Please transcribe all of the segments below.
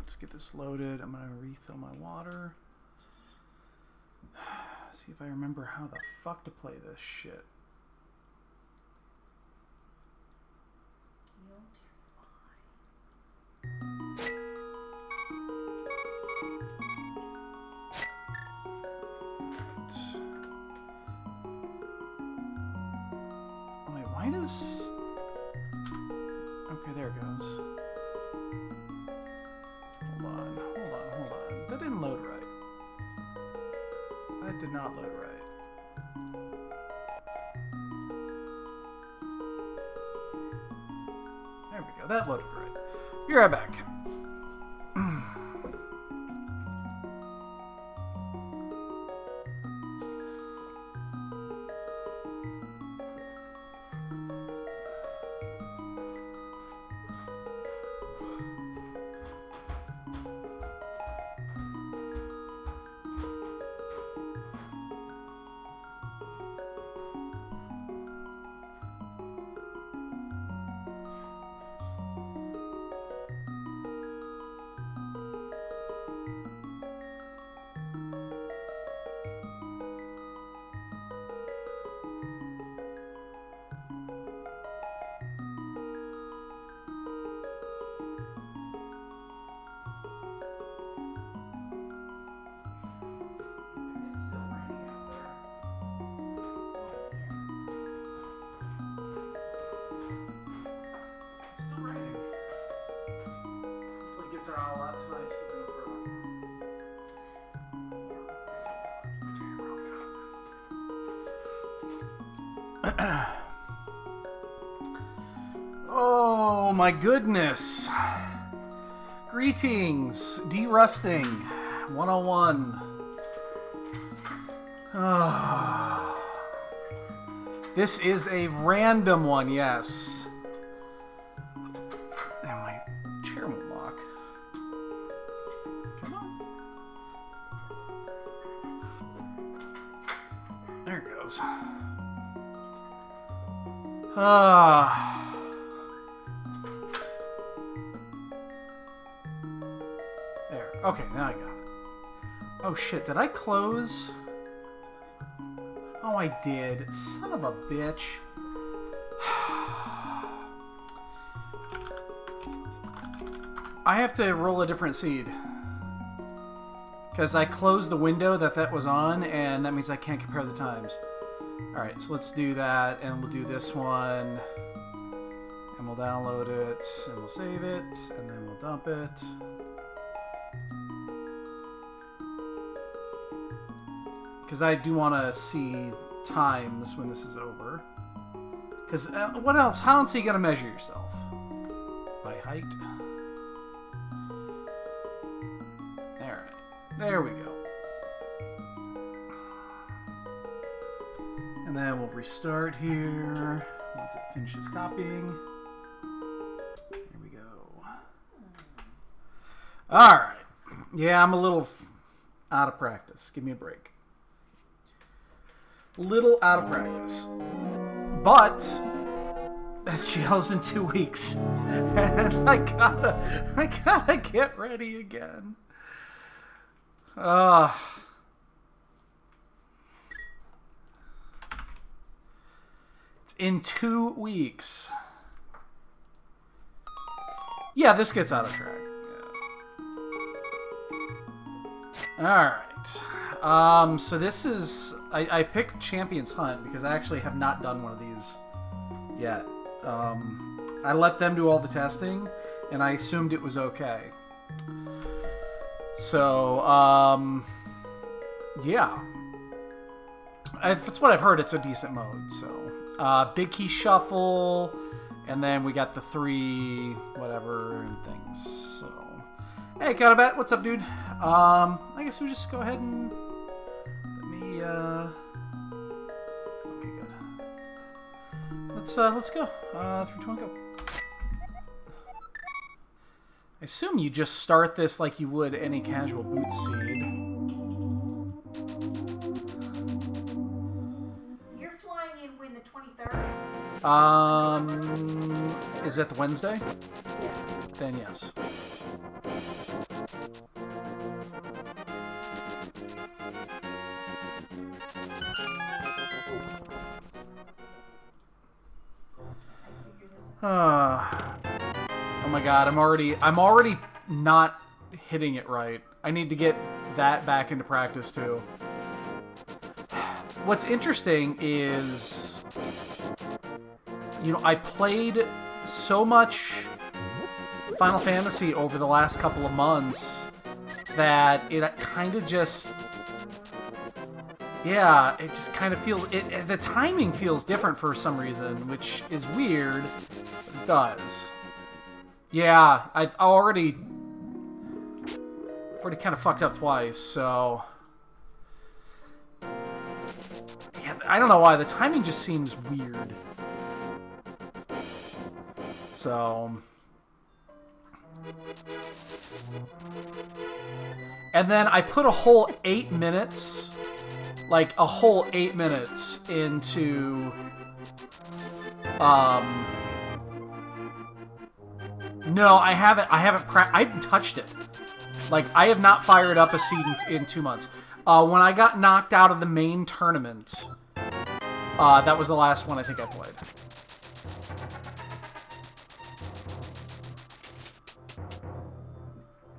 let's get this loaded. I'm gonna refill my water. See if I remember how the fuck to play this shit. You'll do fine. Wait, why does... Okay, there it goes. Hold on. That didn't load right. That did not load right. There we go. That loaded right. Be right back. Oh my goodness. Greetings. Derusting 101. This is a random one, yes. And my chair won't lock. Come on. There it goes. There. Okay, now I got it. Oh shit, did I close? Oh, I did. Son of a bitch. I have to roll a different seed. Because I closed the window that was on, and that means I can't compare the times. Alright, so let's do that, and we'll do this one. And we'll download it, and we'll save it, and then we'll dump it. Because I do want to see times when this is over. Because what else? How else are you going to measure yourself? By height? Alright. There we go. And then we'll restart here. Once it finishes copying. Here we go. Alright. Yeah, I'm a little out of practice. Give me a break. Little out of practice. But SGL's in 2 weeks. And I gotta get ready again. It's in 2 weeks. Yeah, this gets out of track. Yeah. Alright. So this is... I picked Champions Hunt because I actually have not done one of these yet. I let them do all the testing, and I assumed it was okay. So, yeah. If it's what I've heard, it's a decent mode. So, big key shuffle, and then we got the 3 whatever and things. So, hey, Catabat, what's up, dude? I guess we just go ahead and okay, good. Let's go. 3, 2, 1, go. I assume you just start this like you would any casual boot seed. You're flying in when the 23rd? Is that the Wednesday? Yes. Then yes. Oh my god, I'm already not hitting it right. I need to get that back into practice too. What's interesting is, you know, I played so much Final Fantasy over the last couple of months that it kind of just, yeah, it just kind of feels, the timing feels different for some reason, which is weird, but it does. Yeah, I've already kind of fucked up twice, so... Yeah, I don't know why, the timing just seems weird. So... And then I put a whole 8 minutes, like a whole 8 minutes into, no, I haven't touched it. Like, I have not fired up a seed in 2 months. When I got knocked out of the main tournament, that was the last one I think I played.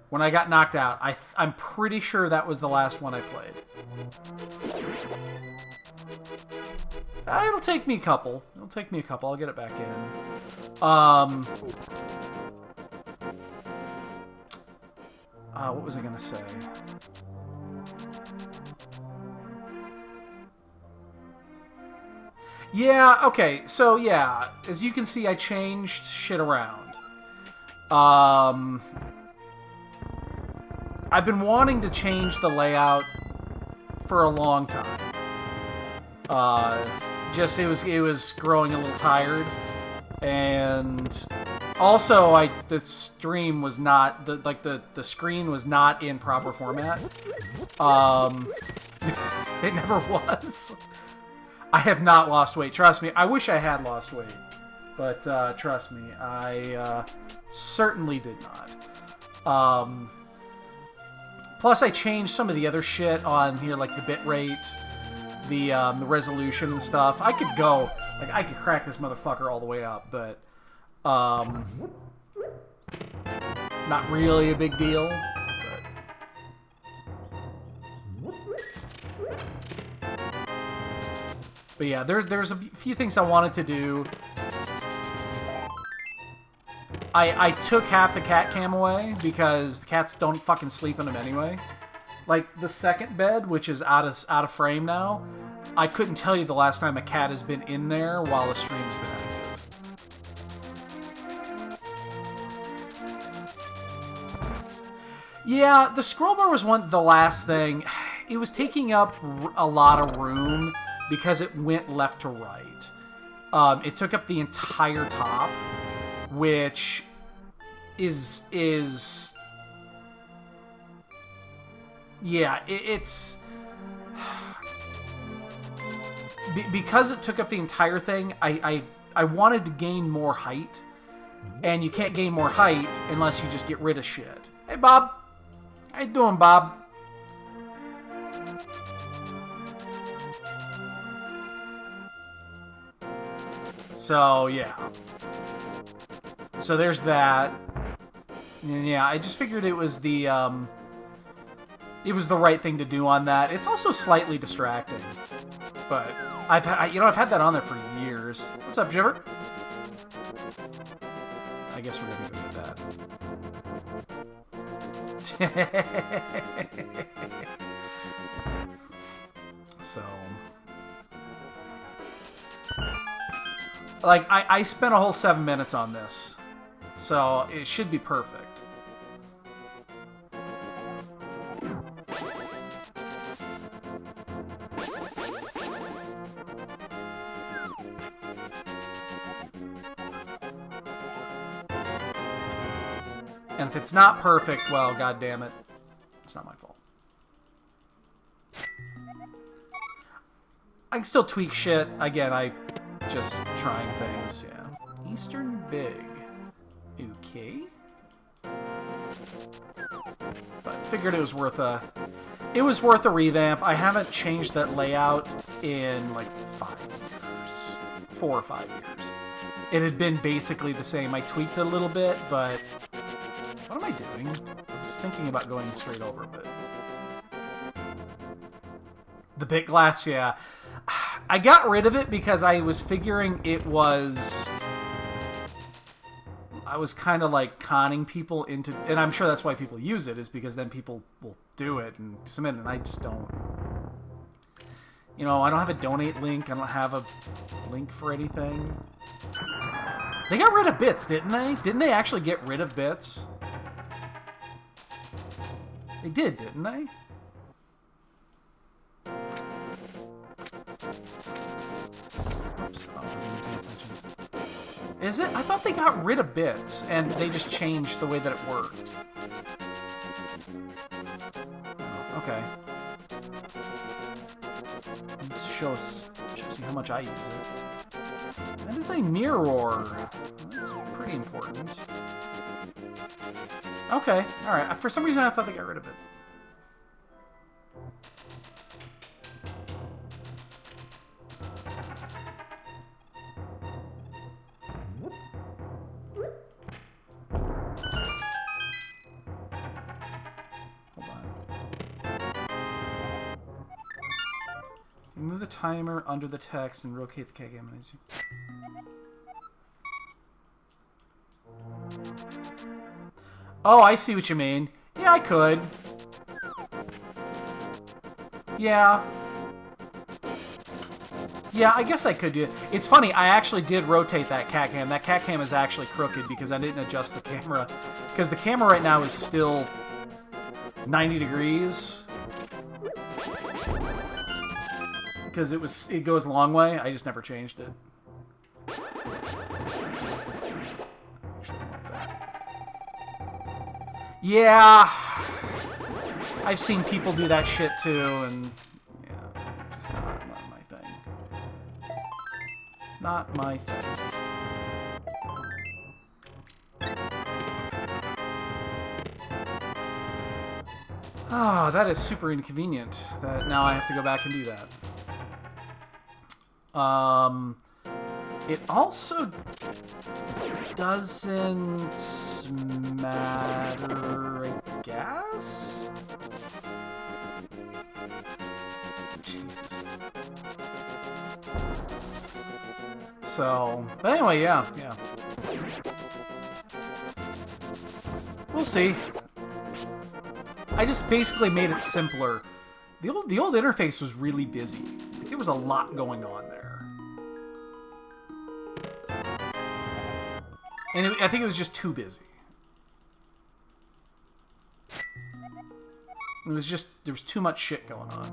When I got knocked out, I'm pretty sure that was the last one I played. It'll take me a couple. I'll get it back in. What was I gonna say? Yeah, okay, so yeah, as you can see, I changed shit around. I've been wanting to change the layout for a long time. Just it was growing a little tired, and also the stream was not the screen was not in proper format. It never was. I have not lost weight. Trust me. I wish I had lost weight, but trust me, I certainly did not. Plus, I changed some of the other shit on here, like the bit rate, the resolution and stuff. I could go, like, I could crack this motherfucker all the way up, but not really a big deal. But yeah, there's a few things I wanted to do. I took half the cat cam away because the cats don't fucking sleep in them anyway. Like, the second bed, which is out of frame now, I couldn't tell you the last time a cat has been in there while the stream's been active. Yeah, the scroll bar was the last thing. It was taking up a lot of room because it went left to right. It took up the entire top, which is yeah, it's because it took up the entire thing. I wanted to gain more height, and you can't gain more height unless you just get rid of shit. Hey, Bob, how you doing, Bob? So yeah. So there's that. And yeah, I just figured it was the right thing to do on that. It's also slightly distracting, but I've had that on there for years. What's up, Jibber? I guess we're gonna go with that. So, like, I spent a whole 7 minutes on this, so it should be perfect. And if it's not perfect, well, god damn it, it's not my fault. I can still tweak shit. Again, I just trying things, yeah. Eastern Big. Okay. But figured it was worth a revamp. I haven't changed that layout in like 5 years. 4 or 5 years. it had been basically the same. I tweaked it a little bit, but what am I doing? I was thinking about going straight over, but the bit glass, yeah. I got rid of it because I was figuring it was... I was kind of like conning people into... And I'm sure that's why people use it, is because then people will do it and submit it, and I just don't... You know, I don't have a donate link. I don't have a link for anything. They got rid of bits, didn't they? Didn't they actually get rid of bits? They did, didn't they? Oops, I wasn't paying attention. Is it? I thought they got rid of bits, and they just changed the way that it worked. Oh, okay. Let's show you how much I use it. That is a mirror. That's pretty important. Okay, alright. For some reason I thought they got rid of it. Move the timer under the text and rotate the KG animation. Oh, I see what you mean. Yeah, I could. Yeah. Yeah, I guess I could do it. It's funny, I actually did rotate that cat cam. That cat cam is actually crooked because I didn't adjust the camera. Because the camera right now is still 90 degrees. Because it goes a long way. I just never changed it. Yeah, I've seen people do that shit too, and yeah, just not my thing. Not my thing. Oh, that is super inconvenient. That now I have to go back and do that. It also doesn't matter, I guess? Jesus. So, but anyway, yeah. We'll see. I just basically made it simpler. The old interface was really busy. There was a lot going on there. And I think it was just too busy. It was just, there was too much shit going on.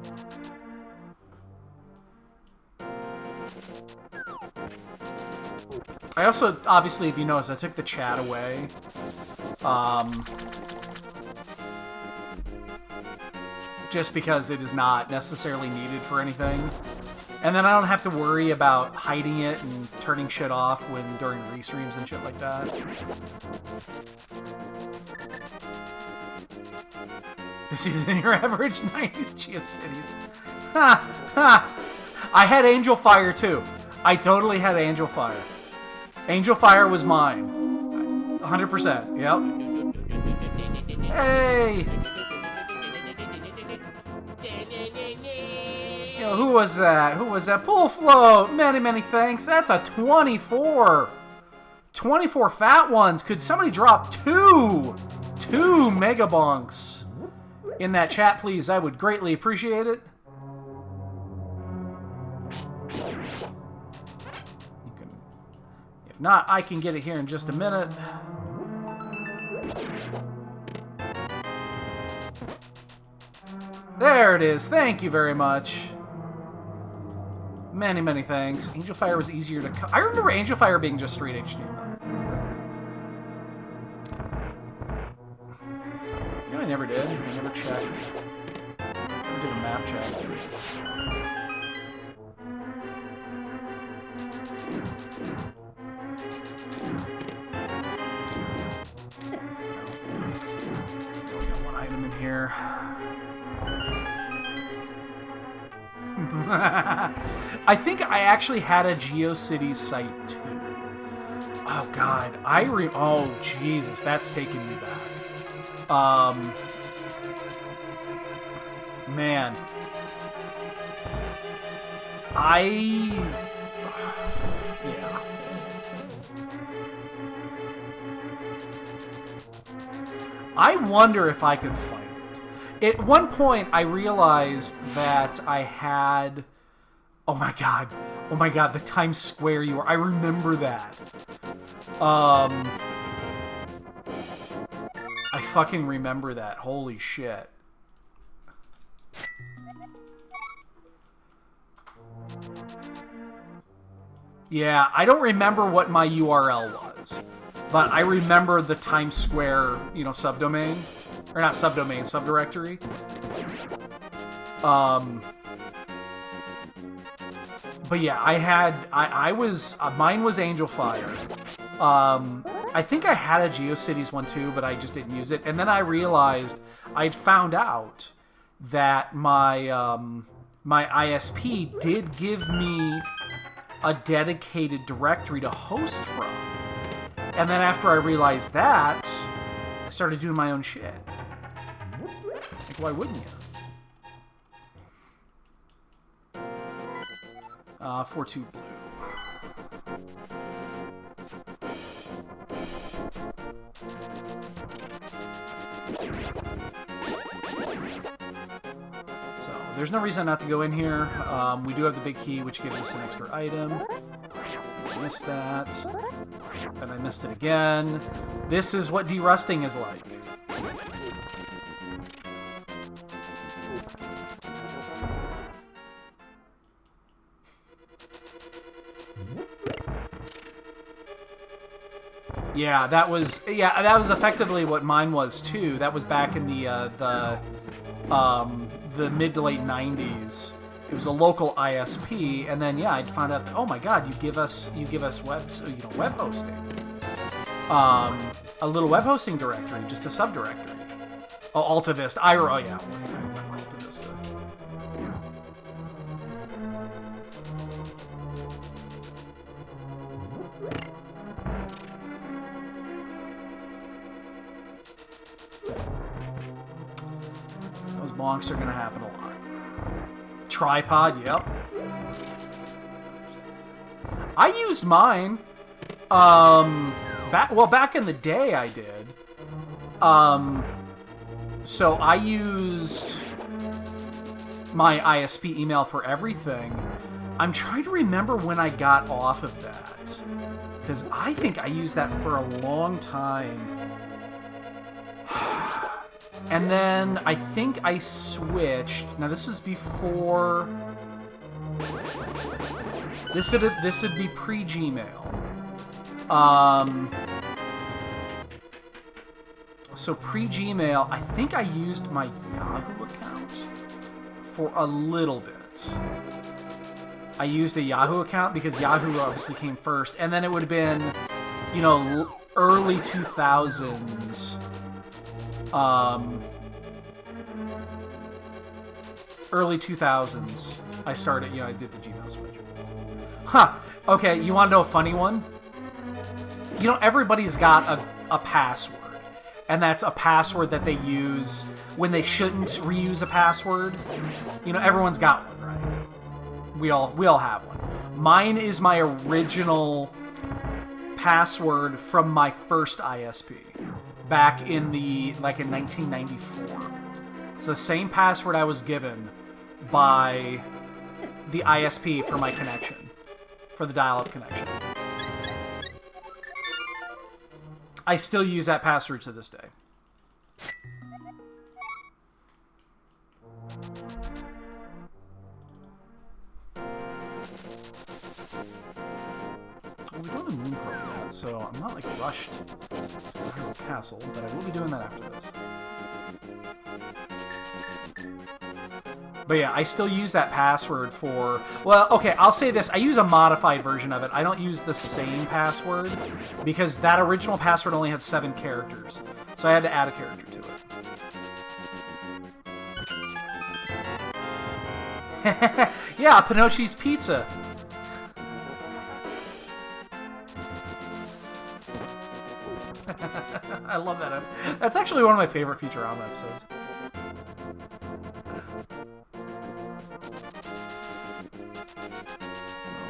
I also, obviously, if you notice, I took the chat away. Just because it is not necessarily needed for anything. And then I don't have to worry about hiding it and turning shit off during restreams and shit like that. Busy than your average 90s GeoCities. Ha! Ha! I had Angel Fire too. I totally had Angel Fire. Angel Fire was mine. 100%. Yep. Hey! Yo, who was that? Who was that? Pull float! Many thanks. That's a 24. 24 fat ones. Could somebody drop two mega bonks in that chat, please? I would greatly appreciate it. You can, if not, I can get it here in just a minute. There it is. Thank you very much. Many thanks. Angel Fire was easier to cut. I remember Angel Fire being just straight HTML. You know I never did, because I never checked. I never did a map check. We got one item in here. I think I actually had a GeoCities site too. Oh God, oh Jesus, that's taking me back. Man, yeah. I wonder if I could find it. At one point, I realized that I had. Oh my god, the Times Square you were. I remember that. I fucking remember that. Holy shit. Yeah, I don't remember what my URL was, but I remember the Times Square, subdomain. Or not subdomain, subdirectory. But yeah, mine was Angel Fire. I think I had a GeoCities one too, but I just didn't use it. And then I realized I'd found out that my ISP did give me a dedicated directory to host from. And then after I realized that, I started doing my own shit. Like, why wouldn't you? 4-2 blue. So, there's no reason not to go in here. We do have the big key, which gives us an extra item. I missed that. And I missed it again. This is what derusting is like. Yeah, that was effectively what mine was too. That was back in the mid to late 90s. It was a local ISP, and then I'd find out that, oh my god, you give us web hosting. A little web hosting directory, just a subdirectory. Oh, ALTTPR. I remember ALTTPR. Those bonks are going to happen a lot. Tripod, yep. I used mine. Back in the day I did. So I used my ISP email for everything. I'm trying to remember when I got off of that. Because I think I used that for a long time. And then I think I switched. Now this is before. This would be pre-Gmail. So pre-Gmail, I think I used my Yahoo account for a little bit. I used a Yahoo account because Yahoo obviously came first, and then it would have been, early 2000s. Early 2000s, I started, I did the Gmail switch. Huh, okay, you want to know a funny one? Everybody's got a password, and that's a password that they use when they shouldn't reuse a password. Everyone's got one, right? We all have one. Mine is my original password from my first ISP. Back in 1994. It's the same password I was given by the ISP for my connection, for the dial-up connection. I still use that password to this day. Well, we don't have Moon Probe yet, so I'm not rushed to Hyrule Castle, but I will be doing that after this. But yeah, I still use that password for... Well, okay, I'll say this. I use a modified version of it. I don't use the same password, because that original password only had 7 characters. So I had to add a character to it. Yeah, Pinocchio's Pizza. I love that. That's actually one of my favorite Futurama episodes.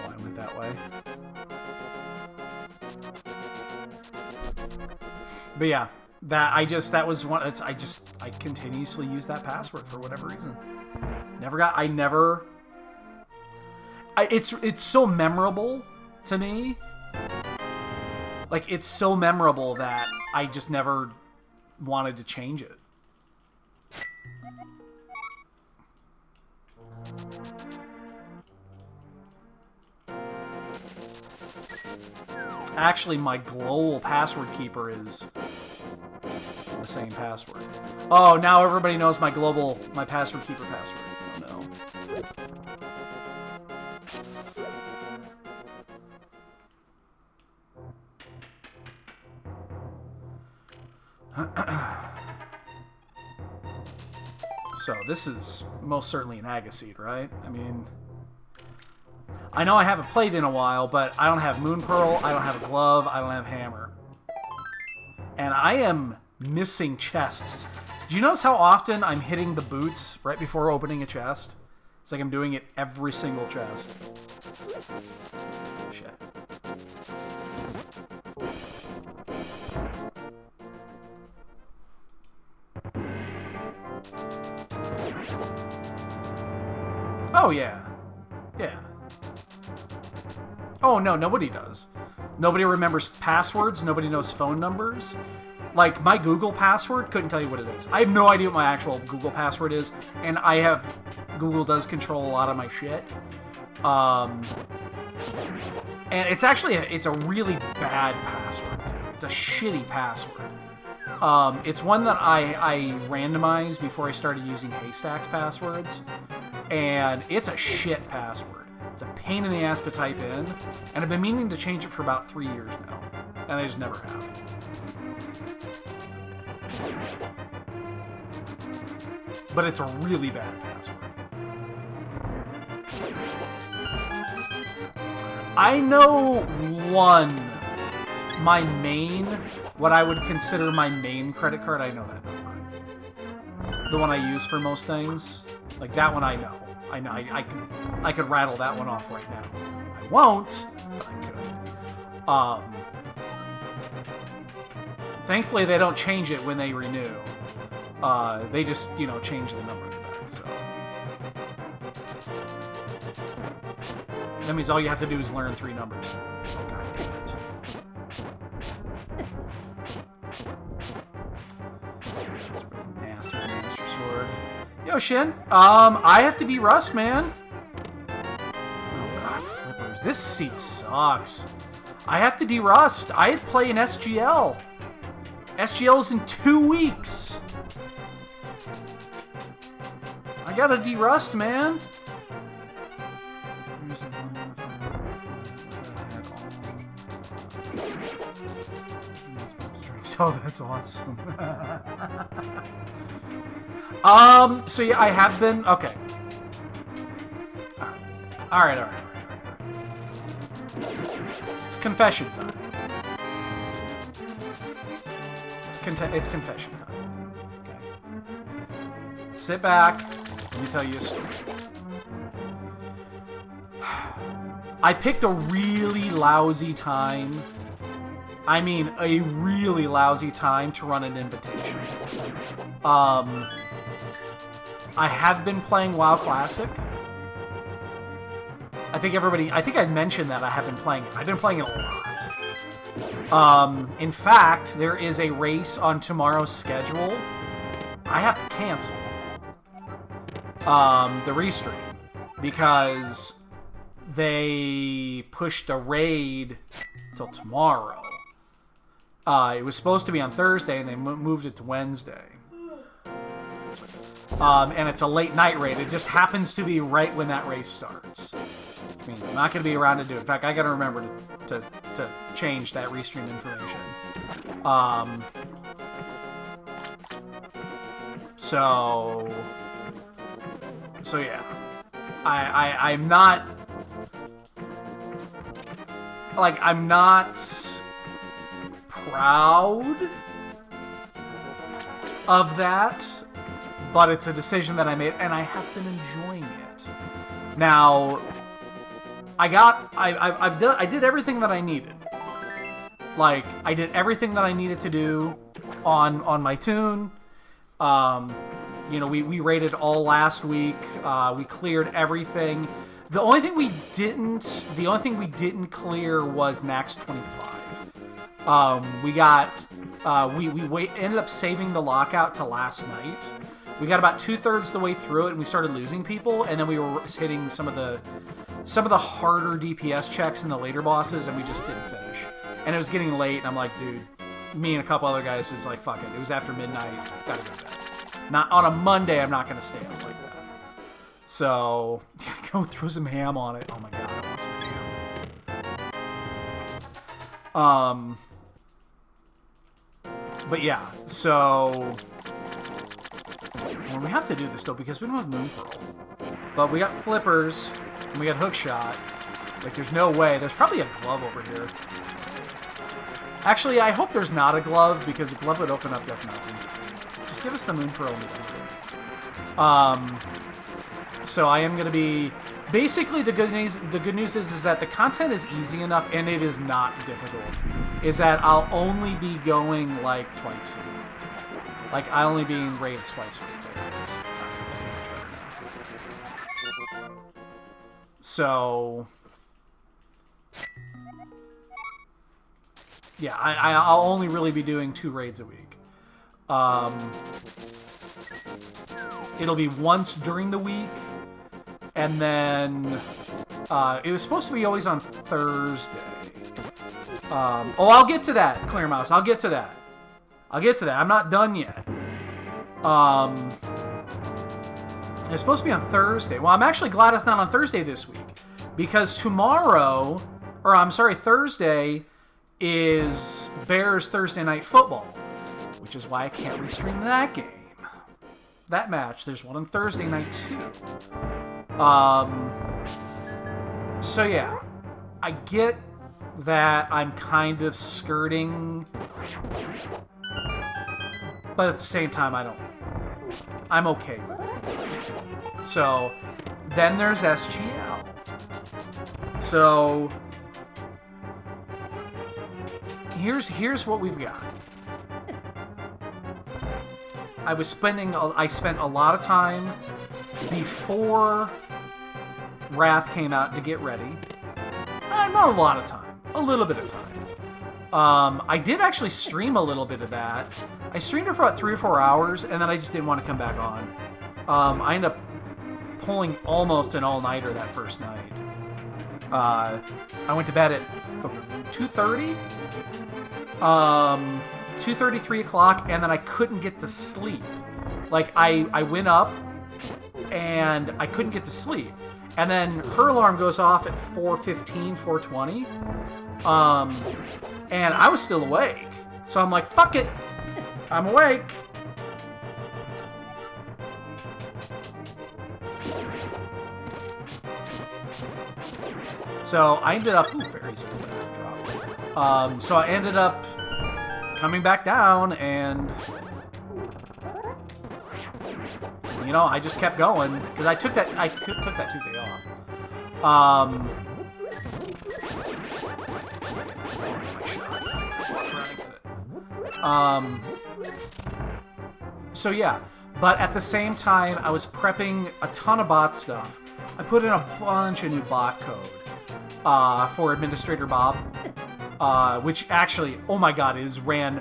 Oh, I went that way. But yeah, that was one. I continuously use that password for whatever reason. It's so memorable to me. Like, it's so memorable that I just never wanted to change it. Actually, my global password keeper is the same password. Oh, now everybody knows my password keeper password. Oh, no. So this is most certainly an Agaseed, right? I mean, I know I haven't played in a while, but I don't have Moon Pearl, I don't have a glove, I don't have hammer. And I am missing chests. Do you notice how often I'm hitting the boots right before opening a chest? It's like I'm doing it every single chest. Shit. Oh, yeah. Yeah. Oh, no, nobody does. Nobody remembers passwords. Nobody knows phone numbers. Like, my Google password, couldn't tell you what it is. I have no idea what my actual Google password is, and Google does control a lot of my shit. And it's actually, it's a really bad password, too. It's a shitty password. It's one that I randomized before I started using Haystack's passwords, and it's a shit password. It's a pain in the ass to type in, and I've been meaning to change it for about 3 years now, and I just never have. But it's a really bad password. I know what I would consider my main credit card. I know that number. The one I use for most things. Like, that one I know. I could rattle that one off right now. I won't, but I could. Thankfully, they don't change it when they renew. They just, change the number in the back, so. That means all you have to do is learn 3 numbers. Oh, god damn it. That's really nasty, Master Sword. Yo, Shin. I have to de-rust, man. Oh, god, flippers. This seat sucks. I have to de-rust. I play an SGL. SGL's in 2 weeks. I gotta de-rust, man. Oh, that's awesome. So yeah, I have been... Okay. Alright. It's confession time. It's confession time. Okay. Sit back. Let me tell you a story. I picked a really lousy time. I mean, a really lousy time to run an invitation. I have been playing WoW Classic. I think I mentioned that I have been playing it. I've been playing it a lot. In fact, there is a race on tomorrow's schedule. I have to cancel the restream because they pushed a raid till tomorrow. It was supposed to be on Thursday, and they moved it to Wednesday. And it's a late night raid. It just happens to be right when that race starts. Which means I'm not going to be around to do it. In fact, I got to remember to change that restream information. So yeah. I'm not... Like, I'm not proud of that, but it's a decision that I made, and I have been enjoying it. Now, I did everything that I needed. Like, I did everything that I needed to do on my tune. You know, we raided all last week. We cleared everything. The only thing we didn't clear was Nax 25. We ended up saving the lockout to last night. We got about 2/3 the way through it, and we started losing people, and then we were hitting some of the harder DPS checks in the later bosses, and we just didn't finish. And it was getting late, and I'm like, dude, me and a couple other guys was like, fuck it. It was after midnight. Gotta go to bed. Not on a Monday. I'm not gonna stay up like that. So go throw some ham on it. Oh my god, I want some ham. But yeah, so well, we have to do this though because we don't have Moon Pearl. But we got flippers and we got hook shot. Like there's no way. There's probably a glove over here. Actually, I hope there's not a glove because a glove would open up Death Mountain. Just give us the Moon Pearl. So I am going to be... Basically, the good news is that the content is easy enough, and it is not difficult. Is that I'll only be going, like, twice a week. Like, I'll only be in raids twice a week. So... Yeah, I'll only really be doing 2 raids a week. It'll be once during the week, and then it was supposed to be always on Thursday. I'll get to that, Clear Mouse. I'll get to that. I'm not done yet. It's supposed to be on Thursday. Well, I'm actually glad it's not on Thursday this week, because Thursday is Bears Thursday Night Football, which is why I can't restream that game. That match. There's one on Thursday night too. So yeah, I get that I'm kind of skirting, but at the same time I'm okay with it. So then there's SGL. So here's what we've got. I spent a lot of time before Wrath came out to get ready. Not a lot of time. A little bit of time. I did actually stream a little bit of that. I streamed it for about 3 or 4 hours, and then I just didn't want to come back on. I ended up pulling almost an all-nighter that first night. I went to bed at 2:30. 2:30, 3 o'clock, and then I couldn't get to sleep. Like, I went up, and I couldn't get to sleep. And then her alarm goes off at 4:15, 4:20. And I was still awake. So I'm like, fuck it. I'm awake. So I ended up... Ooh, fairies are going to drop. So I ended up coming back down, and you know, I just kept going because I took that Tuesday off. So yeah, but at the same time, I was prepping a ton of bot stuff. I put in a bunch of new bot code for Administrator Bob. Which actually, oh my god, is ran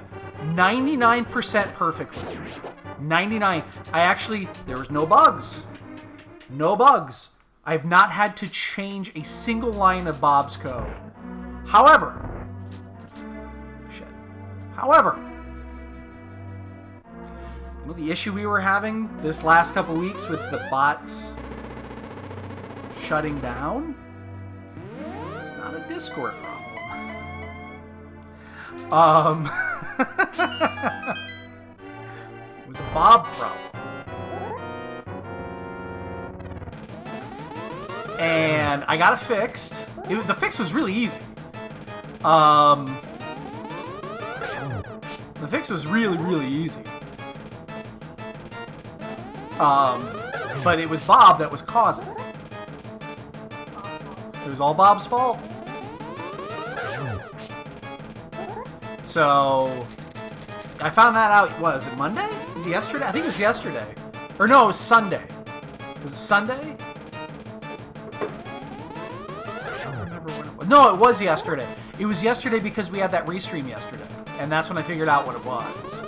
99% perfectly. 99. There was no bugs. No bugs. I have not had to change a single line of Bob's code. However, you know the issue we were having this last couple weeks with the bots shutting down? It's not a Discord problem. It was a Bob problem. And I got it fixed. The fix was really easy. The fix was really, really easy. But it was Bob that was causing it. It was all Bob's fault. So, I found that out, was it Monday? Was it yesterday? I think it was yesterday. Or no, it was Sunday. Was it Sunday? I don't remember when it was. No, it was yesterday. It was yesterday because we had that restream yesterday. And that's when I figured out what it was.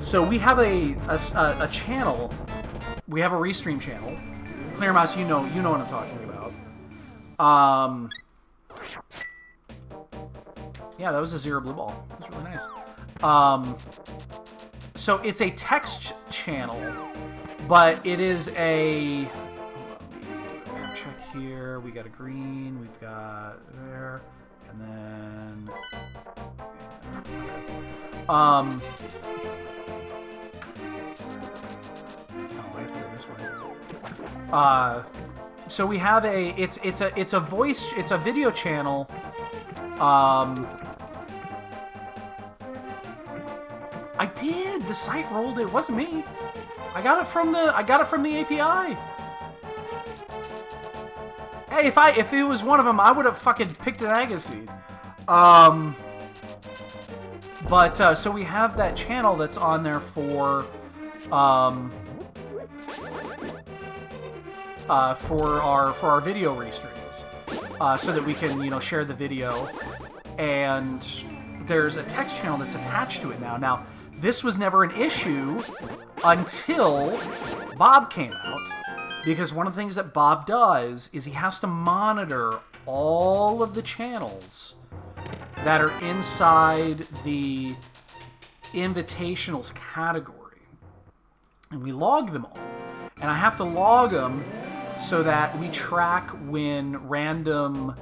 So we have a channel. We have a restream channel. Clear Mouse, you know what I'm talking about. Yeah, that was a 0 blue ball. It was really nice. So it's a text channel, but it is a... Hold on, check here. We got a green. We've got there. And then... Oh, I have to go this way. So we have it's a video channel. I did. The site rolled it. It wasn't me. I got it from the API. Hey, if it was one of them, I would have fucking picked an Agassiz. But so we have that channel that's on there for our video restreams, so that we can share the video. And there's a text channel that's attached to it now. Now, this was never an issue until Bob came out, because one of the things that Bob does is he has to monitor all of the channels that are inside the invitationals category. And we log them all. And I have to log them so that we track when random...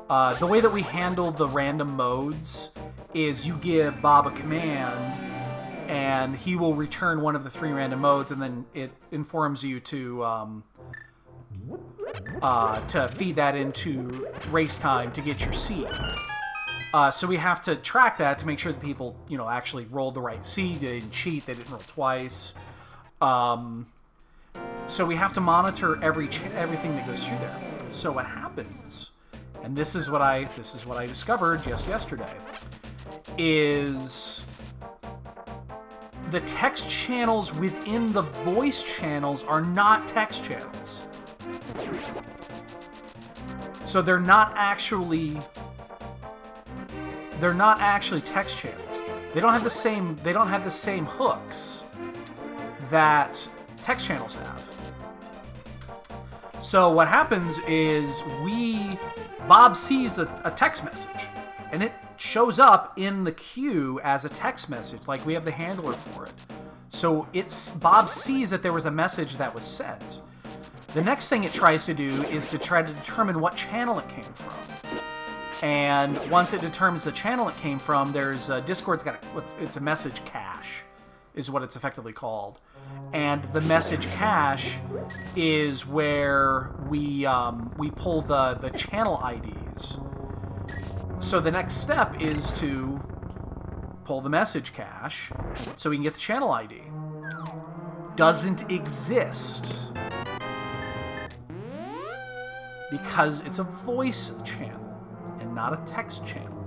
the way that we handle the random modes is you give Bob a command, and he will return one of the 3 random modes, and then it informs you to feed that into race time to get your seed. So we have to track that to make sure that people, actually rolled the right seed. They didn't cheat. They didn't roll twice. So we have to monitor everything that goes through there. So what happens, and this is what I discovered just yesterday, is the text channels within the voice channels are not text channels. So they're not actually text channels. They don't have the same hooks that text channels have. So what happens is Bob sees a text message, and it shows up in the queue as a text message, like we have the handler for it. So Bob sees that there was a message that was sent. The next thing it tries to do is to try to determine what channel it came from. And once it determines the channel it came from, there's Discord's got it's a message cache, is what it's effectively called. And the message cache is where we pull the channel IDs. So the next step is to pull the message cache so we can get the channel ID. Doesn't exist because it's a voice channel and not a text channel.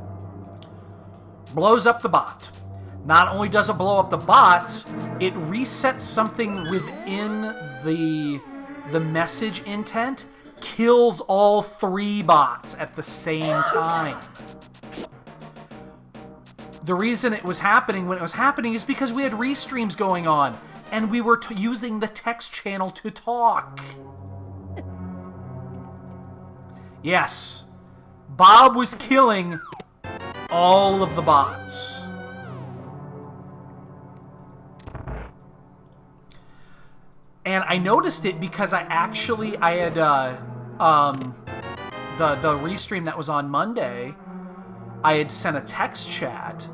Blows up the bot. Not only does it blow up the bot, it resets something within the message intent, kills all 3 bots at the same time. The reason it was happening when it was happening is because we had restreams going on, and we were using the text channel to talk. Yes, Bob was killing all of the bots. And I noticed it because I had the restream that was on Monday, I had sent a text chat,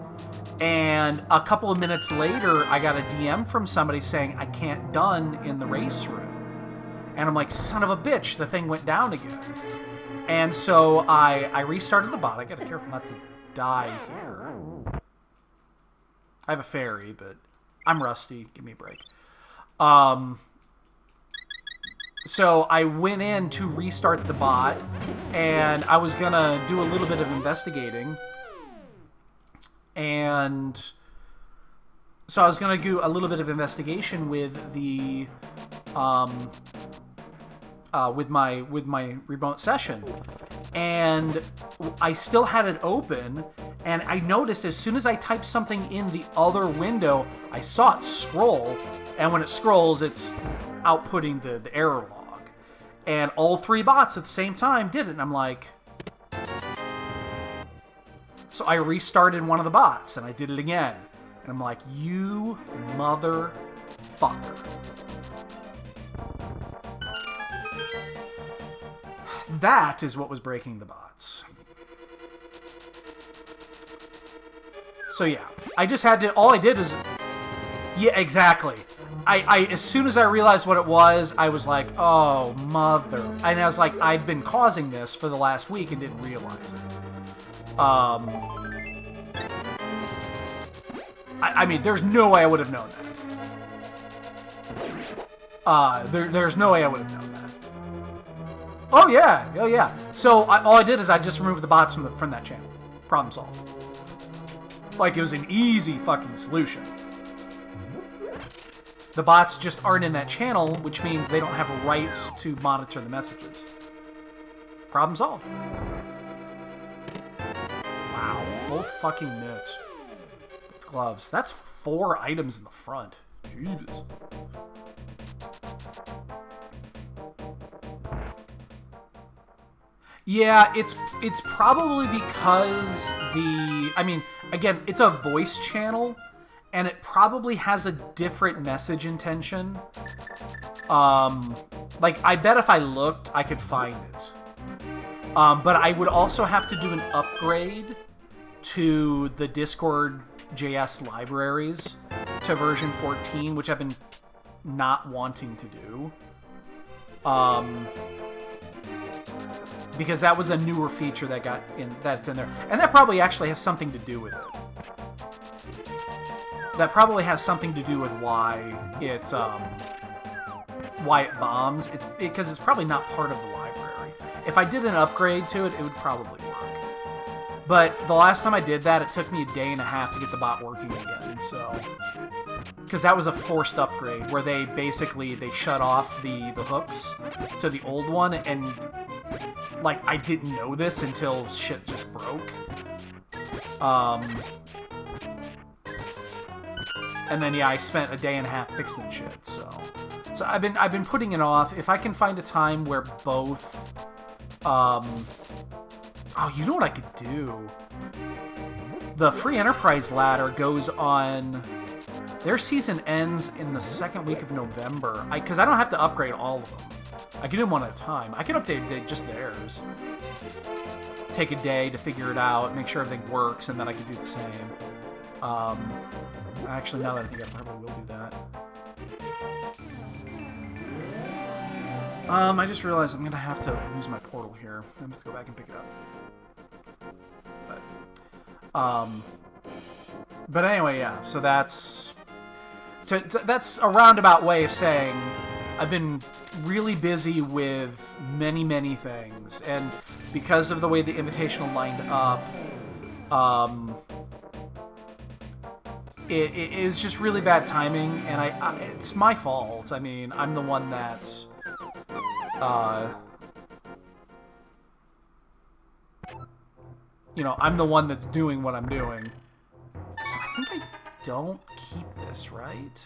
and a couple of minutes later I got a DM from somebody saying I can't done in the race room. And I'm like, son of a bitch, the thing went down again. And so I restarted the bot. I gotta be careful not to die here. I have a fairy, but I'm rusty. Give me a break. So I went in to restart the bot, and I was going to do a little bit of investigating. And so I was going to do a little bit of investigation with the with my remote session, and I still had it open, and I noticed as soon as I typed something in the other window, I saw it scroll, and when it scrolls, it's outputting the error log, and all three bots at the same time did it, and I'm like, so I restarted one of the bots, and I did it again, and I'm like, you motherfucker. That is what was breaking the bots. So yeah, I just had to, all I did is, yeah, exactly. I as soon as I realized what it was, I was like, oh, mother. And I was like, I've been causing this for the last week and didn't realize it. I mean, there's no way I would have known that. There's no way I would have known that. Oh yeah. So all I did is I just removed the bots from that channel. Problem solved. Like, it was an easy fucking solution. The bots just aren't in that channel, which means they don't have rights to monitor the messages. Problem solved. Wow, both fucking mitts. Both gloves. That's 4 items in the front. Jesus. Yeah, it's probably because I mean, again, it's a voice channel, and it probably has a different message intention. Like, I bet if I looked, I could find it. But I would also have to do an upgrade to the Discord JS libraries to version 14, which I've been not wanting to do. Because that was a newer feature that's in there. And that probably actually has something to do with it. That probably has something to do with why it bombs. It's because it's probably not part of the library. If I did an upgrade to it, it would probably work. But the last time I did that, it took me a day and a half to get the bot working again, so... Because that was a forced upgrade, where they shut off the hooks to the old one, and... Like, I didn't know this until shit just broke. And then, yeah, I spent a day and a half fixing shit, so I've been putting it off. If I can find a time where both, oh, you know what I could do? The Free Enterprise ladder goes on... Their season ends in the second week of November. Because I don't have to upgrade all of them. I can do them one at a time. I can update just theirs. Take a day to figure it out, make sure everything works, and then I can do the same. Actually, now that I think I probably will do that. I just realized I'm going to have to lose my portal here. I'm going to have to go back and pick it up. But anyway, yeah, so that's a roundabout way of saying I've been really busy with many, many things, and because of the way the Invitational lined up, it is just really bad timing, and it's my fault. I mean, I'm the one that's, I'm the one that's doing what I'm doing. So I think I don't keep this, right?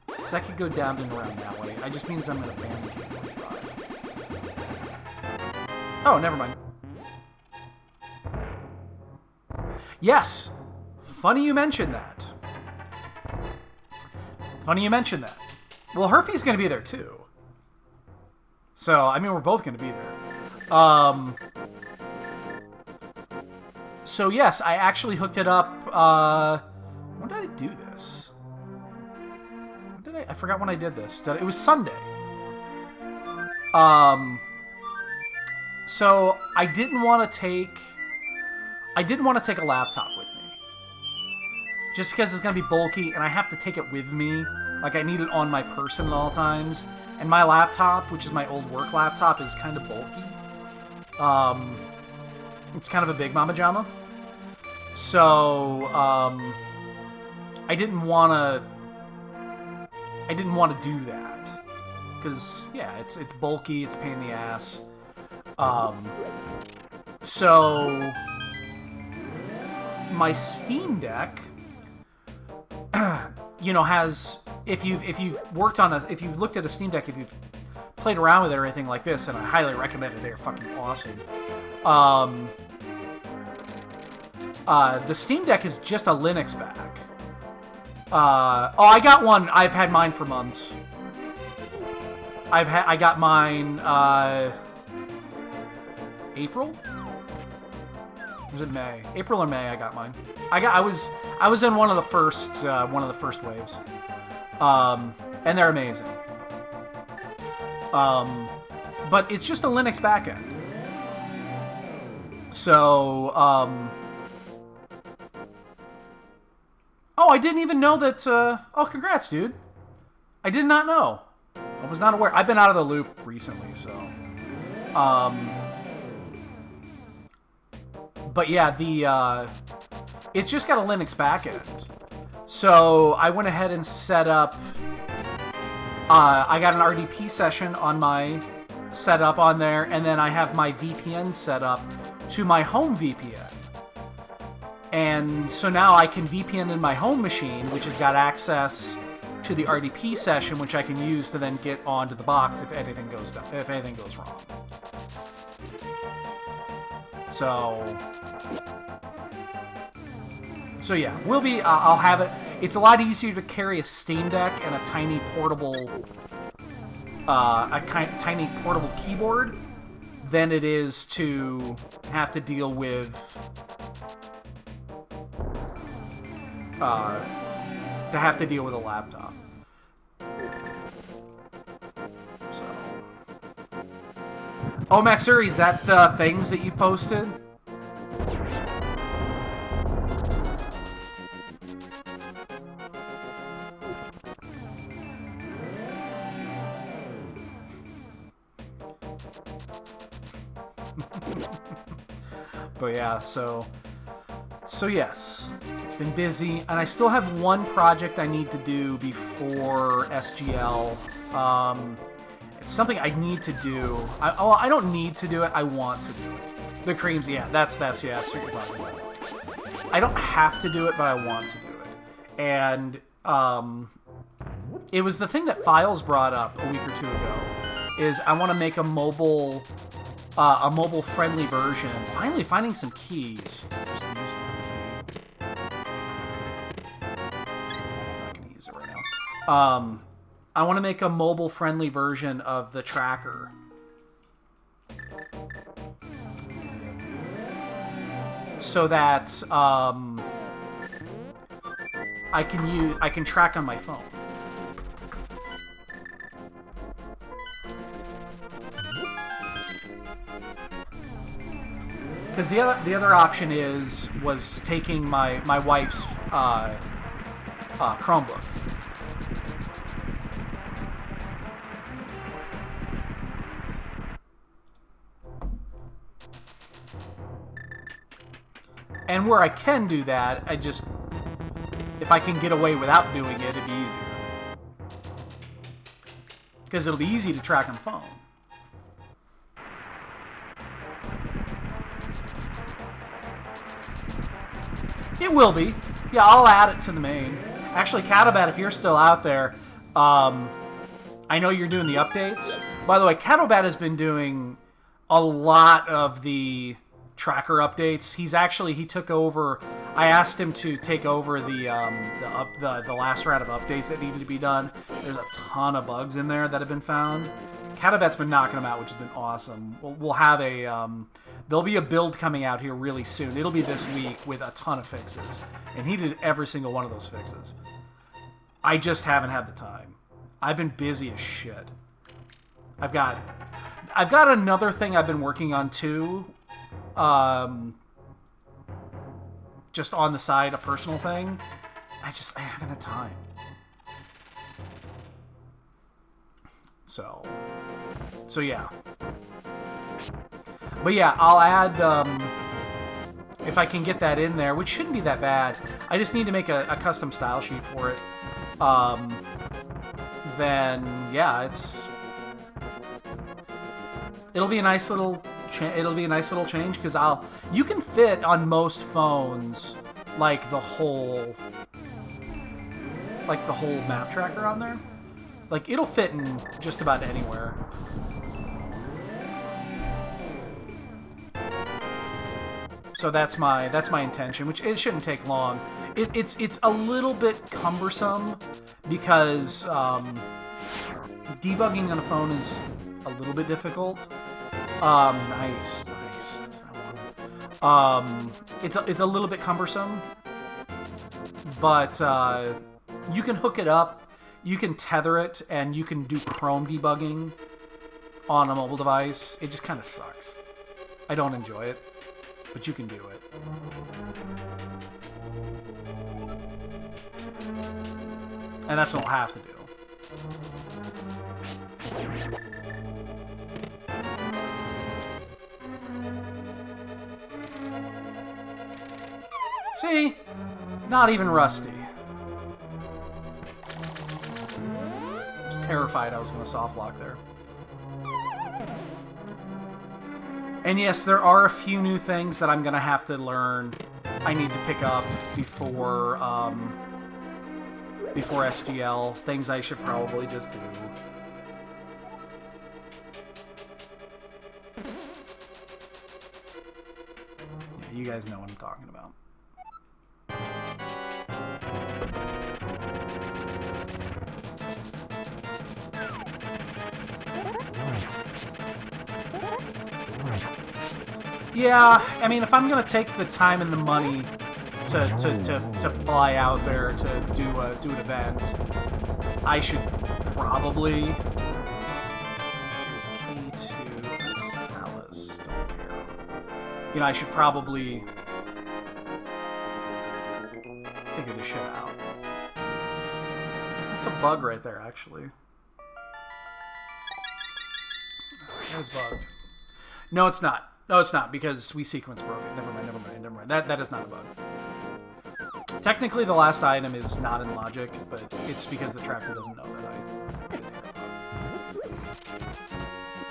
Because I could go down and around that way. It just means I'm going to abandon K45. Oh, never mind. Yes! Funny you mentioned that. Well, Herfy's going to be there, too. So, I mean, we're both going to be there. So, yes, I actually hooked it up. When did I do this? I forgot when I did this. It was Sunday. So I didn't want to take a laptop with me. just because it's going to be bulky and I have to take it with me. Like, I need it on my person at all times. And my laptop, which is my old work laptop, is kind of bulky. It's kind of a big mama jama. So, I didn't want to do that. Because, yeah, it's bulky, it's a pain in the ass. So, my Steam Deck, you know, has, if you've looked at a Steam Deck, if you've played around with it or anything like this, and I highly recommend it, they're fucking awesome. The Steam Deck is just a Linux bag. I got one. I've had mine for months. I got mine, April? Or was it May? April or May I got mine. I was in one of the first waves. And they're amazing. But it's just a Linux backend. So, oh, I didn't even know that, oh, congrats, dude. I did not know. I was not aware. I've been out of the loop recently, so. But yeah, it's just got a Linux backend. So I went ahead and set up, I got an RDP session on my setup on there, and then I have my VPN set up to my home VPN. And so now I can VPN in my home machine, which has got access to the RDP session, which I can use to then get onto the box if anything goes wrong. So yeah, we'll be. I'll have it. It's a lot easier to carry a Steam Deck and a tiny portable, tiny portable keyboard than it is to have to deal with. To have to deal with a laptop. So. Oh, Matsuri, is that the things that you posted? But yeah, so yes, it's been busy, and I still have one project I need to do before SGL. It's something I need to do. I don't need to do it. I want to do it. The creams, yeah, that's what you're talking about. I don't have to do it, but I want to do it. And it was the thing that Files brought up a week or two ago. Is I want to make a mobile-friendly version. Finally, finding some keys. I want to make a mobile-friendly version of the tracker. So that I can track on my phone. Because the other option was taking my wife's Chromebook. And where I can do that, if I can get away without doing it, it'd be easier. Because it'll be easy to track on the phone. It will be. Yeah, I'll add it to the main. Actually, Catabat, if you're still out there, I know you're doing the updates. By the way, Catabat has been doing a lot of the tracker updates. He took over. I asked him to take over the last round of updates that needed to be done. There's a ton of bugs in there that have been found. Catabat's been knocking them out, which has been awesome. We'll have there'll be a build coming out here really soon. It'll be this week with a ton of fixes, and he did every single one of those fixes. I just haven't had the time. I've been busy as shit. I've got another thing I've been working on too. Just on the side, a personal thing. I haven't had time. So yeah. But yeah, I'll add, if I can get that in there, which shouldn't be that bad. I just need to make a custom style sheet for it. Then yeah, it'll be a nice little change because you can fit on most phones like the whole map tracker on there. Like it'll fit in just about anywhere. So that's my intention, which it shouldn't take long. It's a little bit cumbersome because debugging on a phone is a little bit difficult. Nice. That's what I wanted. It's a little bit cumbersome, but you can hook it up, you can tether it, and you can do Chrome debugging on a mobile device. It just kind of sucks. I don't enjoy it, but you can do it. And that's what I'll have to do. See? Not even rusty. I was terrified I was going to soft lock there. And yes, there are a few new things that I'm going to have to learn. I need to pick up before SGL. Things I should probably just do. Yeah, you guys know what I'm talking about. Yeah, I mean, if I'm gonna take the time and the money to fly out there to do an event, I should probably use key to this palace. Don't care. You know, I should probably figure this shit out. It's a bug right there, actually. That is bugged. No, it's not. No, it's not, because we sequence broke it. Never mind. That is not a bug. Technically, the last item is not in logic, but it's because the tracker doesn't know that I did it.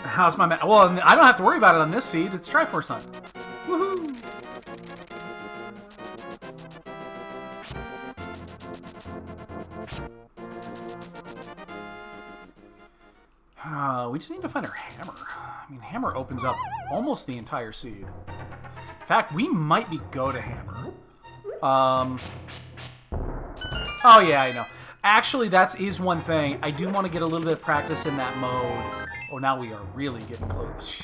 How's my well, I don't have to worry about it on this seed. It's Triforce Hunt. Woohoo! We just need to find our hammer. I mean, hammer opens up almost the entire seed. In fact, we might be go to hammer. Oh yeah, I know. Actually, that is one thing. I do want to get a little bit of practice in that mode. Oh, now we are really getting close.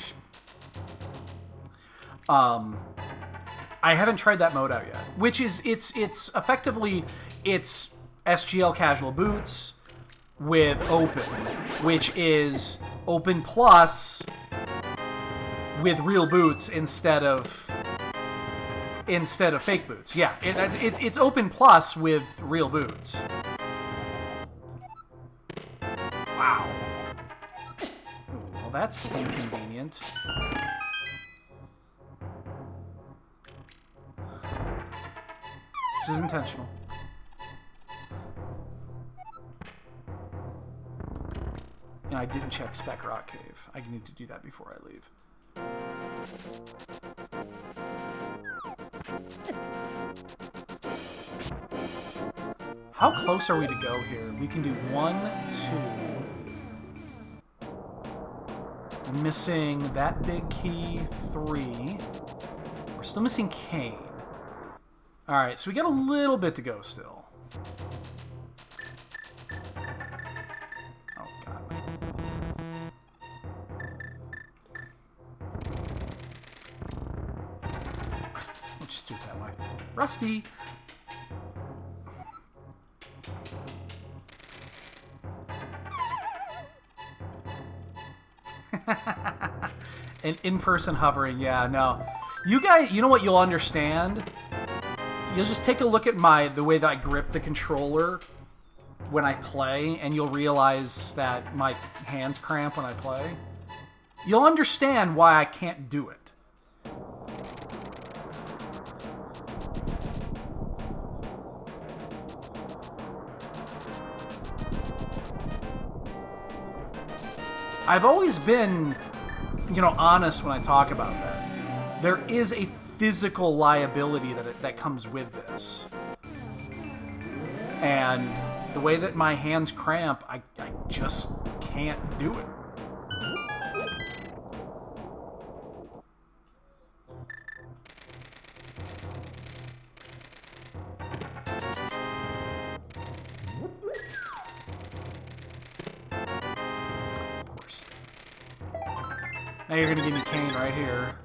I haven't tried that mode out yet. Which is, it's effectively, it's SGL casual boots with open, which is open plus with real boots instead of fake boots. Yeah, it's open plus with real boots. Wow. Ooh, well, that's inconvenient. This is intentional. And I didn't check Spec Rock Cave. I need to do that before I leave. How close are we to go here? We can do 1, 2. We're missing that big key, 3. We're still missing Kane. Alright, so we got a little bit to go still. Oh, God. We'll just do it that way. Rusty! And in-person hovering, yeah, no. You guys, you know what you'll understand? You'll just take a look at the way that I grip the controller when I play, and you'll realize that my hands cramp when I play. You'll understand why I can't do it. I've always been, honest when I talk about that. There is a physical liability that comes with this. And the way that my hands cramp, I just can't do it. Of course. Now you're gonna give me Kane right here.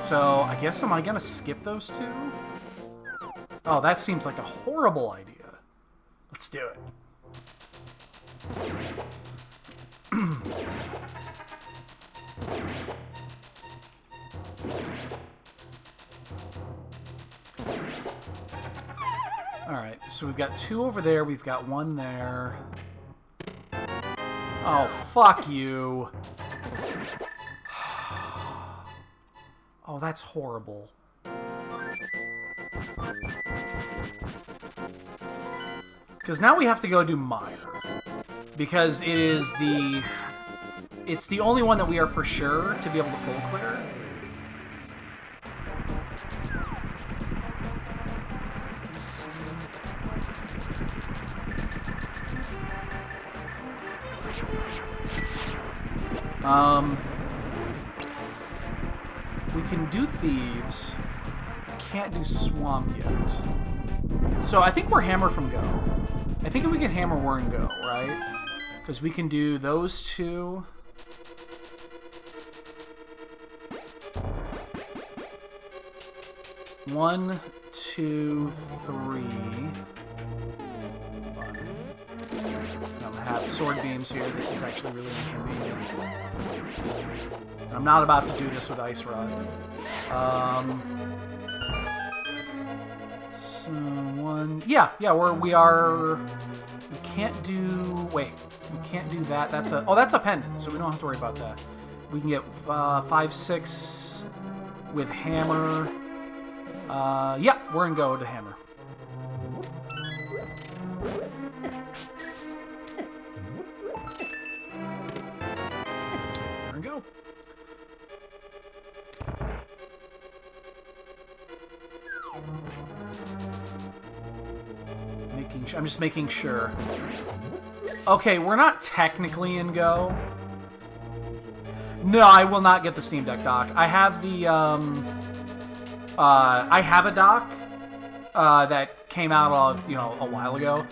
So, I guess, am I gonna skip those two? Oh, that seems like a horrible idea. Let's do it. Alright, so we've got 2 over there, we've got 1 there. Oh, fuck you. Oh, that's horrible. Because now we have to go do Meyer. Because it's the only one that we are for sure to be able to full clear. We can do Thieves. Can't do Swamp yet. So I think we're Hammer from Go. I think if we can Hammer, we're in Go, right? Because we can do those 2. One, 2, 3. I don't have sword beams here. This is actually really inconvenient. I'm not about to do this with Ice Rod. So 1. Yeah. We can't do. Wait, we can't do that. That's a pendant, so we don't have to worry about that. We can get 5, 6 with Hammer. Yeah, we're in Go to Hammer. There we go. I'm just making sure. Okay, we're not technically in Go. No, I will not get the Steam Deck dock. I have the, I have a dock, that came out, a while ago,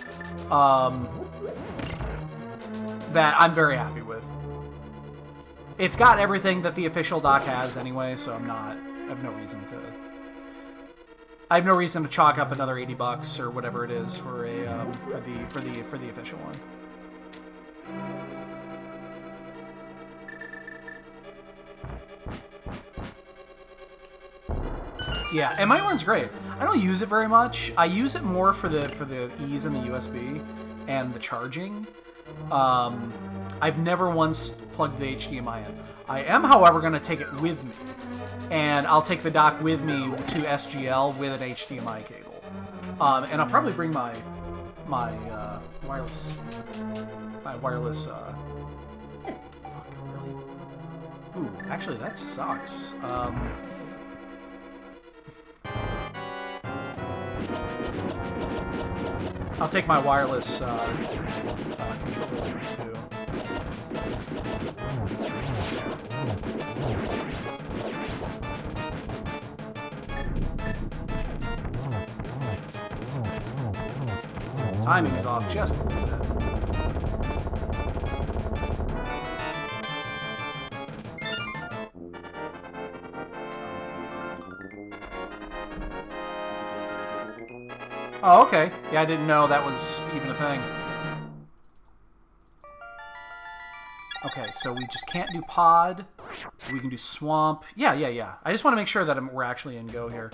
that I'm very happy with. It's got everything that the official dock has anyway, so I have no reason to chalk up another $80 or whatever it is for the official one. Yeah, and my one's great. I don't use it very much. I use it more for the ease and the USB and the charging. I've never once plugged the HDMI in. I am, however, going to take it with me, and I'll take the dock with me to SGL with an HDMI cable, and I'll probably bring my wireless. Fuck, really? Ooh, actually, that sucks. I'll take my wireless controller with me too. Timing is off just a little bit. Oh, okay. Yeah, I didn't know that was even a thing. Okay, so we just can't do pod. We can do swamp. Yeah. I just want to make sure that we're actually in go here.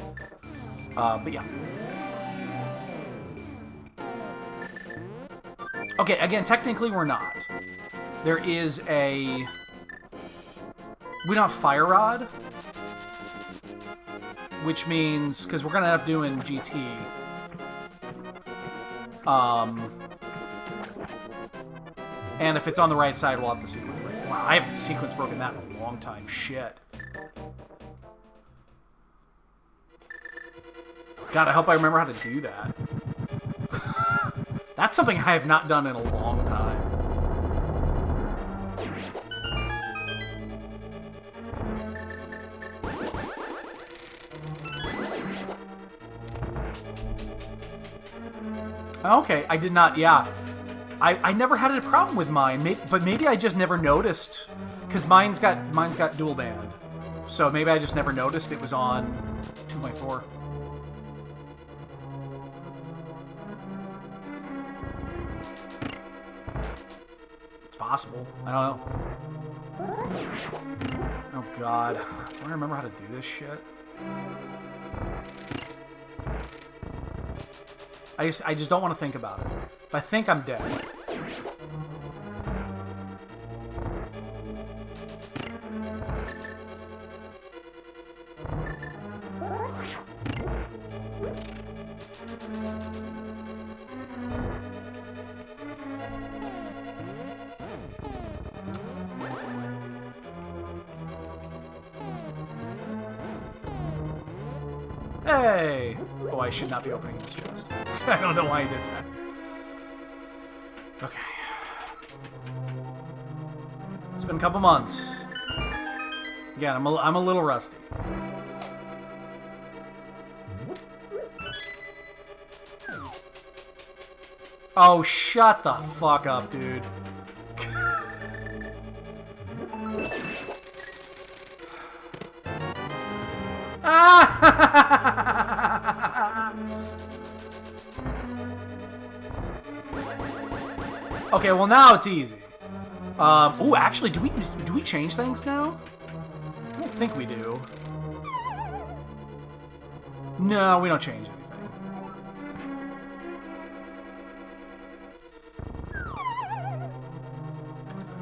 But yeah. Okay, again, technically we're not. There is a... We don't have Fire Rod. Which means... Because we're going to end up doing GT. And if it's on the right side, we'll have to sequence break. Wow, I haven't sequence broken that in a long time. Shit. God, I hope I remember how to do that. That's something I have not done in a long time. Okay, I did not, yeah. I never had a problem with mine, but maybe I just never noticed, because mine's got dual band. So maybe I just never noticed it was on 2x4. It's possible. I don't know. Oh god. Do I remember how to do this shit? I just don't want to think about it. If I think, I'm dead. Hey! Oh, I should not be opening this chest. I don't know why I did that. Okay. It's been a couple months. Again, I'm a little rusty. Oh, shut the fuck up, dude. Okay, well now it's easy. Oh, actually, do we change things now? I don't think we do. No, we don't change anything.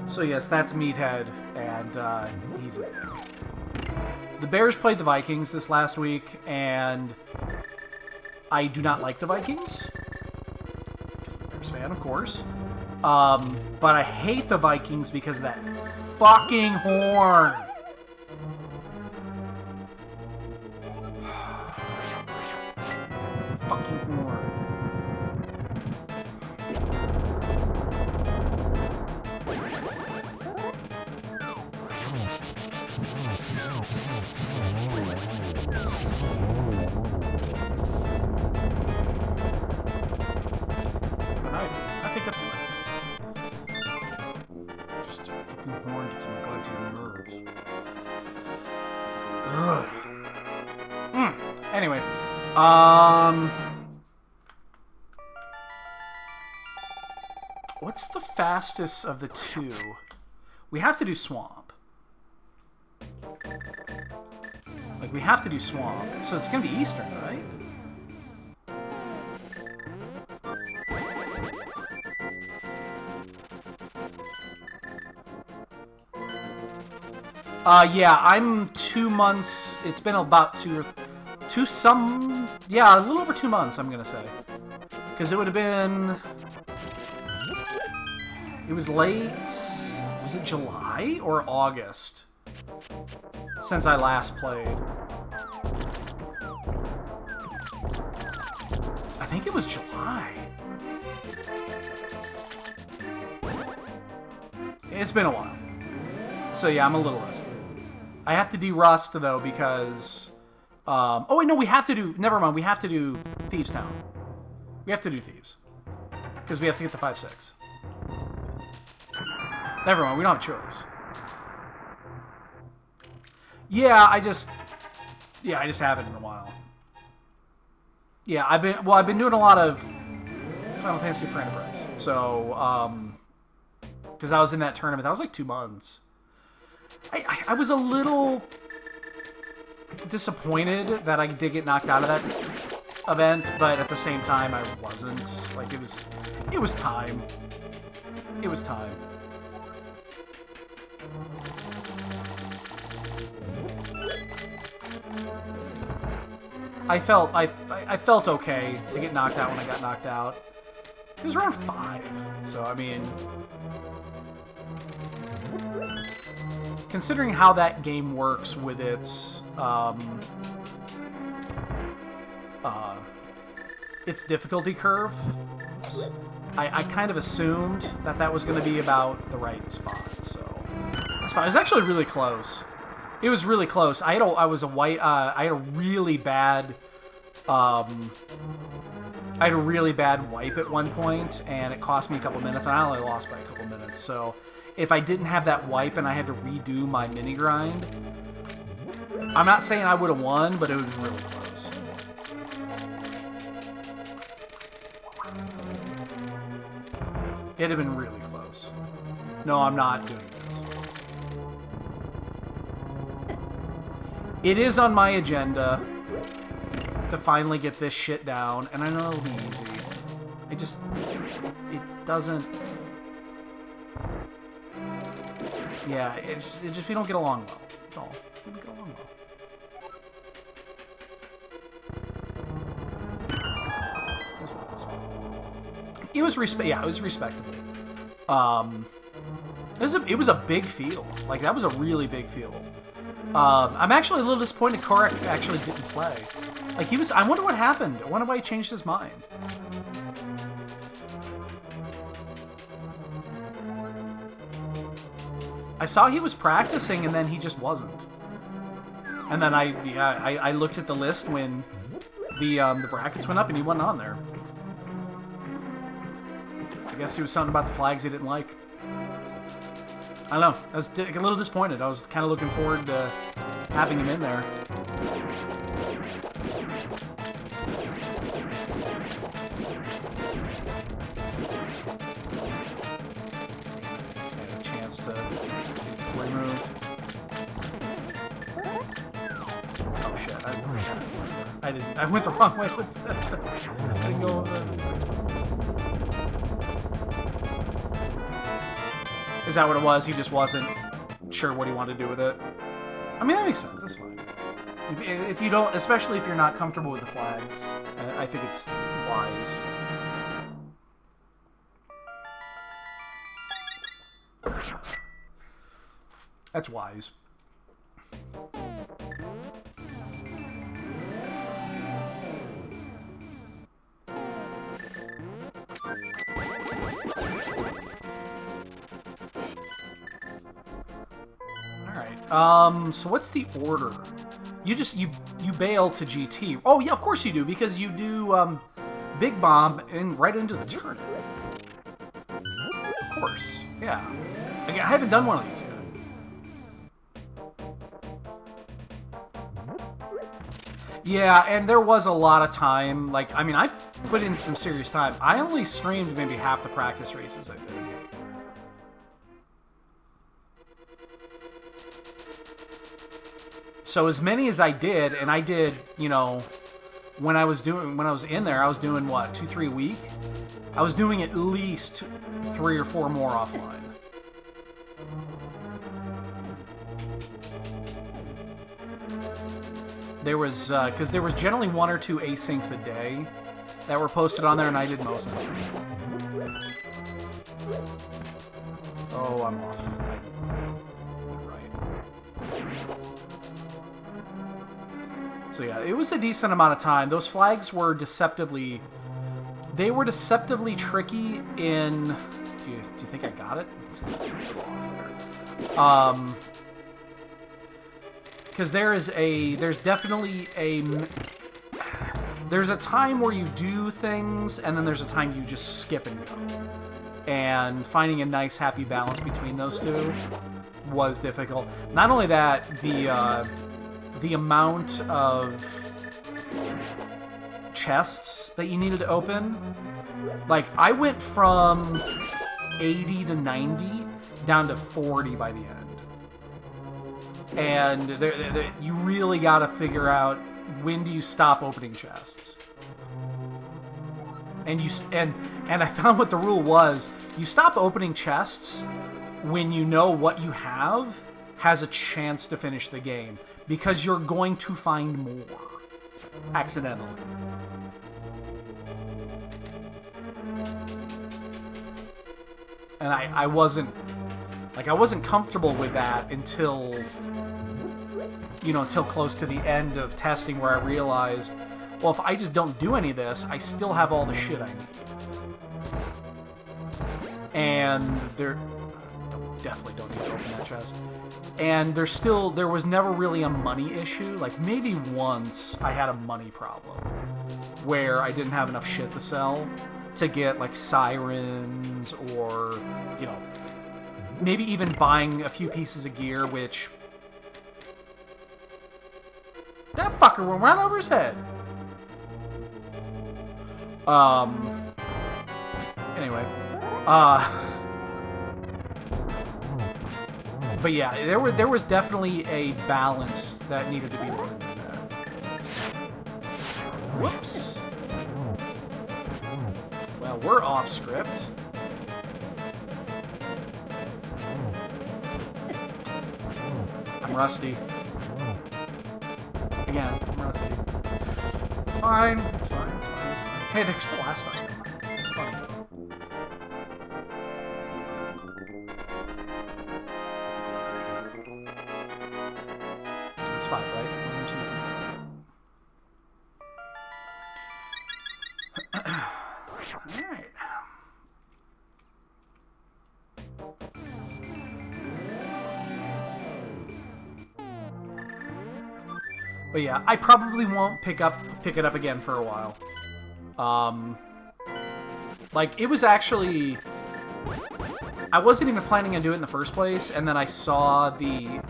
So yes, that's Meathead, and he's a dick. The Bears played the Vikings this last week, and I do not like the Vikings. Because I'm a Bears fan, of course. But I hate the Vikings because of that fucking horn. Fucking horn. I picked up just a fucking horn gets my goddamn nerves. Ugh. Anyway, what's the fastest of the two? We have to do swamp. Like, we have to do swamp. So it's gonna be Eastern, right? Yeah, I'm 2 months. It's been about yeah, a little over 2 months, I'm gonna say. Because it would have been... It was late... Was it July or August? Since I last played. I think it was July. It's been a while. So yeah, I'm a little rusty. I have to de-rust, though, because... oh, wait, no, we have to do... Never mind, we have to do Thieves Town. We have to do Thieves. Because we have to get the 5-6. Never mind, we don't have a choice. Yeah, I just haven't in a while. Yeah, I've been doing a lot of Final Fantasy for Enterprise. So, because I was in that tournament. That was like 2 months. I was a little disappointed that I did get knocked out of that event, but at the same time, I wasn't. Like, it was time. It was time. I felt okay to get knocked out when I got knocked out. It was around 5, so I mean, considering how that game works with its difficulty curve, I kind of assumed that was going to be about the right spot. So that's fine. It was actually really close. It was really close. I had a really bad wipe at one point, and it cost me a couple minutes, and I only lost by a couple minutes. So if I didn't have that wipe and I had to redo my mini grind, I'm not saying I would have won, but it would have been really close. It'd have been really close. No, I'm not doing this. It is on my agenda to finally get this shit down, and I know it'll be easy. It doesn't... Yeah, it's just we don't get along well. That's all. We don't get along well. It was respectable. It was a big field. Like, that was a really big field. I'm actually a little disappointed Korak actually didn't play. Like, I wonder what happened. I wonder why he changed his mind. I saw he was practicing, and then he just wasn't. And then I looked at the list when the brackets went up, and he wasn't on there. I guess he was something about the flags he didn't like. I don't know. I was a little disappointed. I was kind of looking forward to having him in there. Had a chance to remove. Oh shit! I went the wrong way with that. I didn't go over that. Is that what it was? He just wasn't sure what he wanted to do with it. I mean, that makes sense. That's fine. If you don't, especially if you're not comfortable with the flags, I think it's wise. That's wise. So what's the order? You bail to GT. Oh yeah, of course you do, because you do Big Bomb and right into the tournament. Of course, yeah. I haven't done one of these yet. Yeah, and there was a lot of time. Like, I mean, I put in some serious time. I only streamed maybe half the practice races I did. So as many as I did, and I did, you know, when I was in there, I was doing what, 2-3 a week? I was doing at least 3 or 4 more offline. There was, because there was generally 1 or 2 asyncs a day that were posted on there, and I did most of them. Oh, I'm off. So yeah, it was a decent amount of time. Those flags were deceptively tricky in... Do you think I got it? Because there's definitely there's a time where you do things, and then there's a time you just skip and go. And finding a nice, happy balance between those two was difficult. Not only that, the amount of chests that you needed to open, like, I went from 80 to 90 down to 40 by the end. And you really got to figure out when do you stop opening chests. And I found what the rule was. You stop opening chests when you know what you have has a chance to finish the game, because you're going to find more accidentally. And I wasn't comfortable with that until close to the end of testing, where I realized, well, if I just don't do any of this, I still have all the shit I need. And definitely don't need to open that chest. And there was never really a money issue. Like, maybe once I had a money problem where I didn't have enough shit to sell to get, like, sirens, or, maybe even buying a few pieces of gear, which... That fucker went right over his head. Anyway. But yeah, there was definitely a balance that needed to be learned in there. Whoops. Well, we're off script. I'm rusty. Again, I'm rusty. It's fine. It's fine. It's fine. It's fine. Hey, there's the last time. It's funny. It's fine, right? Alright. But yeah, I probably won't pick it up again for a while. Like, it was actually... I wasn't even planning on doing it in the first place, and then I saw the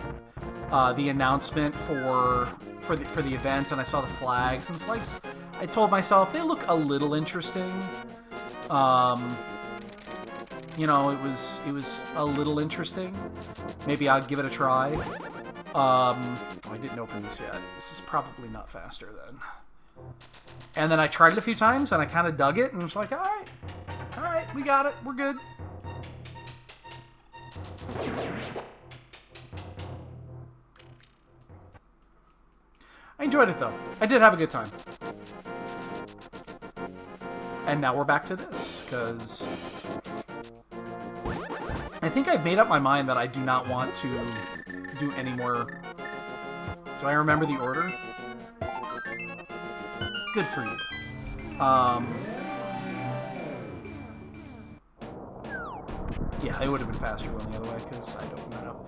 announcement for the event, and I saw the flags, and the flags, I told myself, they look a little interesting. It was a little interesting. Maybe I'll give it a try. I didn't open this yet. This is probably not faster then. And then I tried it a few times, and I kind of dug it, and was like, alright, we got it, we're good. I enjoyed it, though. I did have a good time. And now we're back to this, because I think I've made up my mind that I do not want to do any more. Do I remember the order? Good for you. Yeah, it would have been faster going the other way, because I don't know.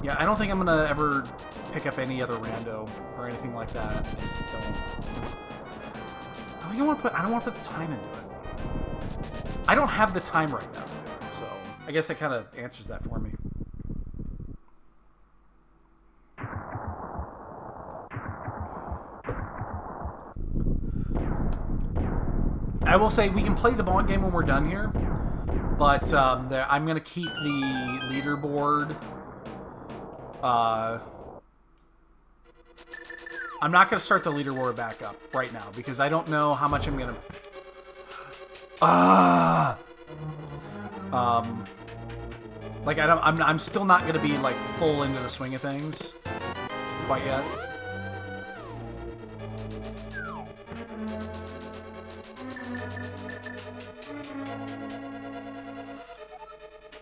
Yeah, I don't think I'm gonna ever pick up any other rando or anything like that. I just don't. I don't want to put the time into it. I don't have the time right now to do it, so I guess that kind of answers that for me. I will say we can play the bond game when we're done here, but I'm going to keep the leaderboard. I'm not going to start the leaderboard back up right now because I don't know how much I'm going to... Like, I'm still not going to be, like, full into the swing of things quite yet.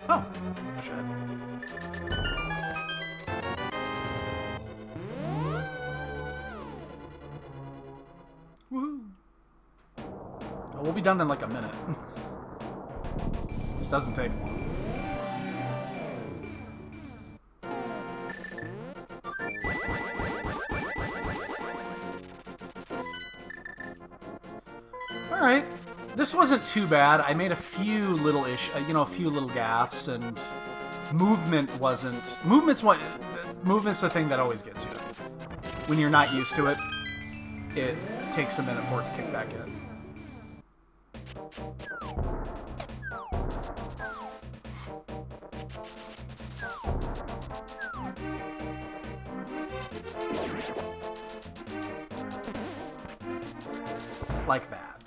Oh, shit. Woohoo. Oh, we'll be done in like a minute. This doesn't take long. Alright. This wasn't too bad. I made a few little a few little gaffes, and movement wasn't... Movement's the thing that always gets you. When you're not used to it, it takes a minute for it to kick back in. Like that.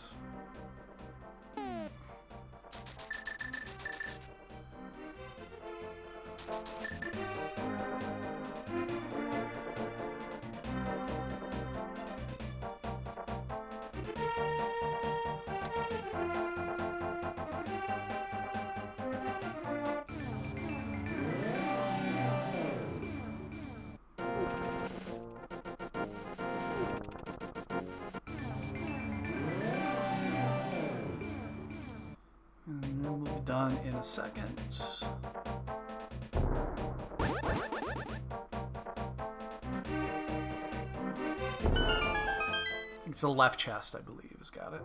And then we'll be done in a second. It's the left chest, I believe, has got it.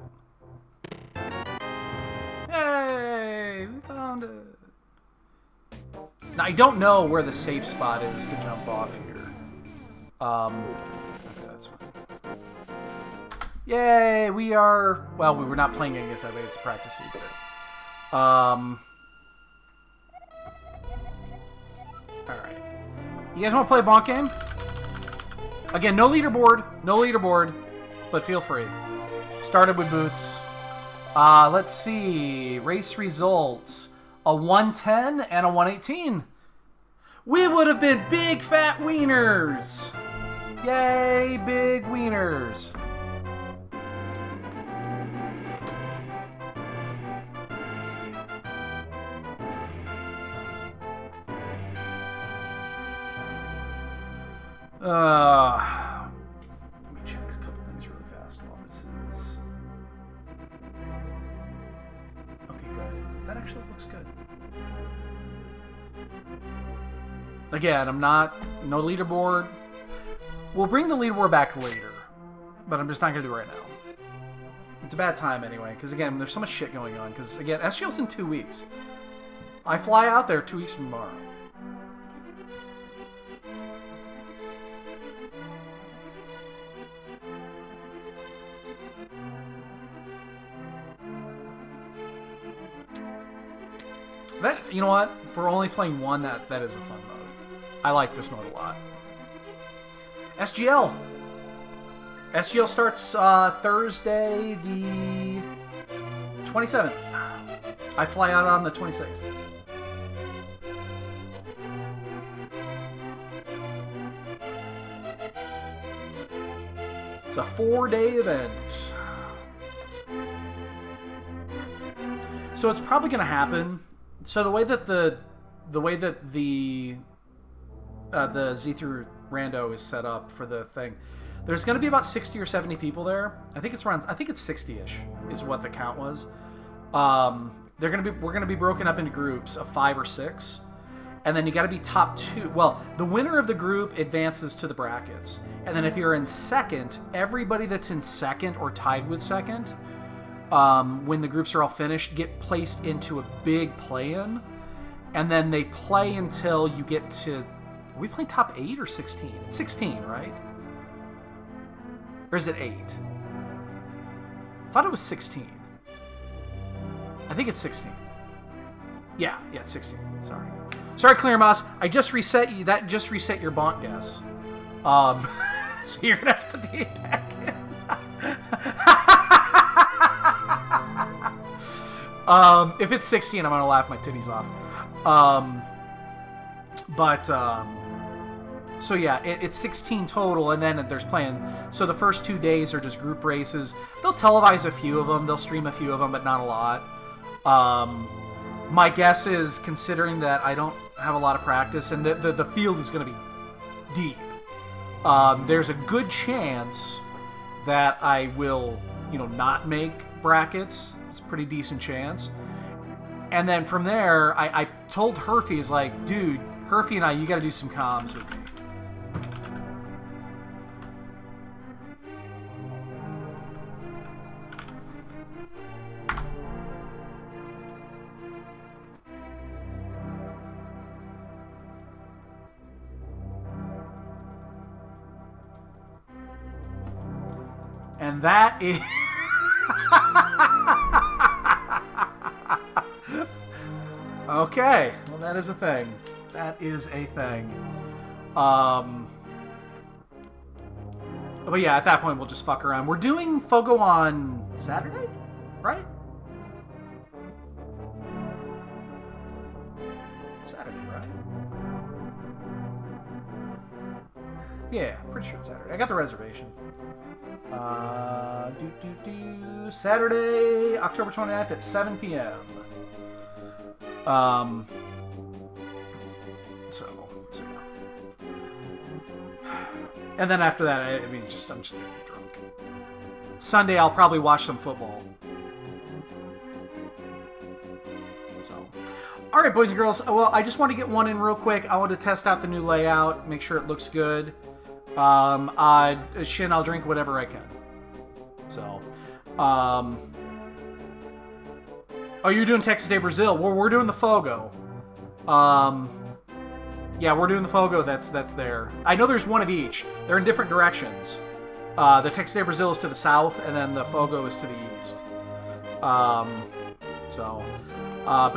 Hey, we found it. Now, I don't know where the safe spot is to jump off here. Okay, that's fine. Yay, we are... Well, we were not playing against that way. It's practice but... Alright. You guys want to play a bonk game? Again, no leaderboard. No leaderboard. But feel free. Started with boots. Let's see. Race results. A 110 and a 118. We would have been big fat wieners. Yay, big wieners. Let me check a couple things really fast while this is... Okay, good. That actually looks good. Again, I'm not... No leaderboard. We'll bring the leaderboard back later. But I'm just not going to do it right now. It's a bad time anyway, because again, there's so much shit going on. Because again, SGL's in 2 weeks. I fly out there 2 weeks from tomorrow. That, you know what? For only playing one, that is a fun mode. I like this mode a lot. SGL. SGL starts Thursday the 27th. I fly out on the 26th. It's a 4-day event. So it's probably going to happen. So the way that the Z through Rando is set up for the thing, there's going to be about 60 or 70 people there. I think it's 60-ish is what the count was. We're going to be broken up into groups of 5 or 6, and then you got to be top 2. Well, the winner of the group advances to the brackets, and then if you're in second, everybody that's in second or tied with second, when the groups are all finished, get placed into a big play-in, and then they play until you get to... Are we playing top 8 or 16? It's 16, right? Or is it 8? I thought it was 16. I think it's 16. Yeah, it's 16. Sorry, Clear Moss. I just reset you. That just reset your bonk guess. So you're gonna have to put the 8 back in. If it's 16, I'm gonna laugh my titties off. So yeah, it's 16 total, and then there's playing. So the first 2 days are just group races. They'll televise a few of them, they'll stream a few of them, but not a lot. My guess is, considering that I don't have a lot of practice, and the field is going to be deep, there's a good chance that I will, not make brackets. It's a pretty decent chance. And then from there, I told Herfy, is like, dude, Herfy and I, you got to do some comms with me. And that is... Okay, well, that is a thing. That is a thing. But yeah, at that point we'll just fuck around. We're doing Fogo on Saturday, right? Saturday, right? Yeah, I'm pretty sure it's Saturday. I got the reservation. Saturday, October 29th at 7 p.m. So yeah. And then after that, I'm just gonna get drunk. Sunday, I'll probably watch some football. So, all right, boys and girls. Well, I just want to get one in real quick. I want to test out the new layout, make sure it looks good. Shin, I'll drink whatever I can. So, oh, you're doing Texas Day Brazil. Well, we're doing the Fogo. Yeah, we're doing the Fogo. That's there. I know there's one of each. They're in different directions. The Texas Day Brazil is to the south, and then the Fogo is to the east. But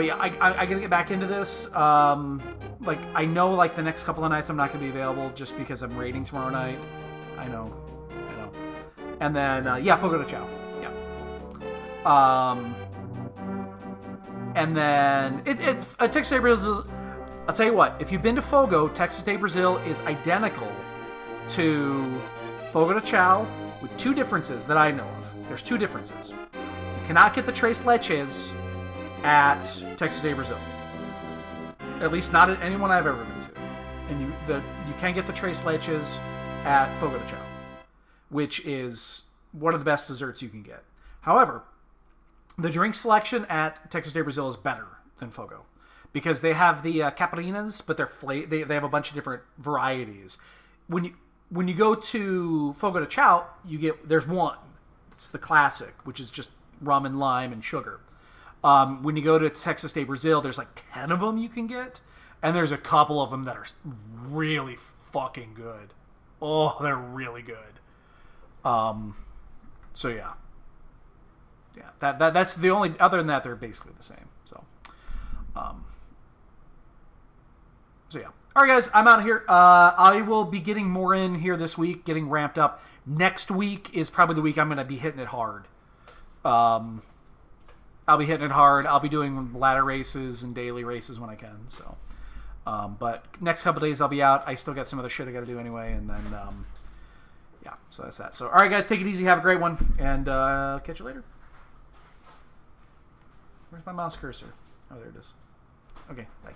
yeah, I gotta get back into this. Like, I know, like, the next couple of nights I'm not gonna be available just because I'm raiding tomorrow night. I know. And then, yeah, Fogo de Chao. Yeah. And then, Texas Day Brazil, I'll tell you what, if you've been to Fogo, Texas Day Brazil is identical to Fogo de Chao with two differences that I know of. There's two differences. You cannot get the Tres Leches at Texas Day Brazil. At least not at anyone I've ever been to. And you can't get the Tres Leches at Fogo de Chao, which is one of the best desserts you can get. However, the drink selection at Texas Day Brazil is better than Fogo because they have the Caparinas, but they have a bunch of different varieties. When you go to Fogo de Chao, there's one. It's the classic, which is just rum and lime and sugar. When you go to Texas Day Brazil, there's like 10 of them you can get, and there's a couple of them that are really fucking good. Oh, they're really good. So yeah, that's the only. Other than that, they're basically the same. So yeah. All right, guys, I'm out of here. I will be getting more in here this week, getting ramped up. Next week is probably the week I'm going to be hitting it hard. I'll be hitting it hard. I'll be doing ladder races and daily races when I can. So, but next couple of days I'll be out. I still got some other shit I got to do anyway, and then yeah. So that's that. So all right, guys, take it easy. Have a great one, and catch you later. Where's my mouse cursor? Oh, there it is. Okay, bye.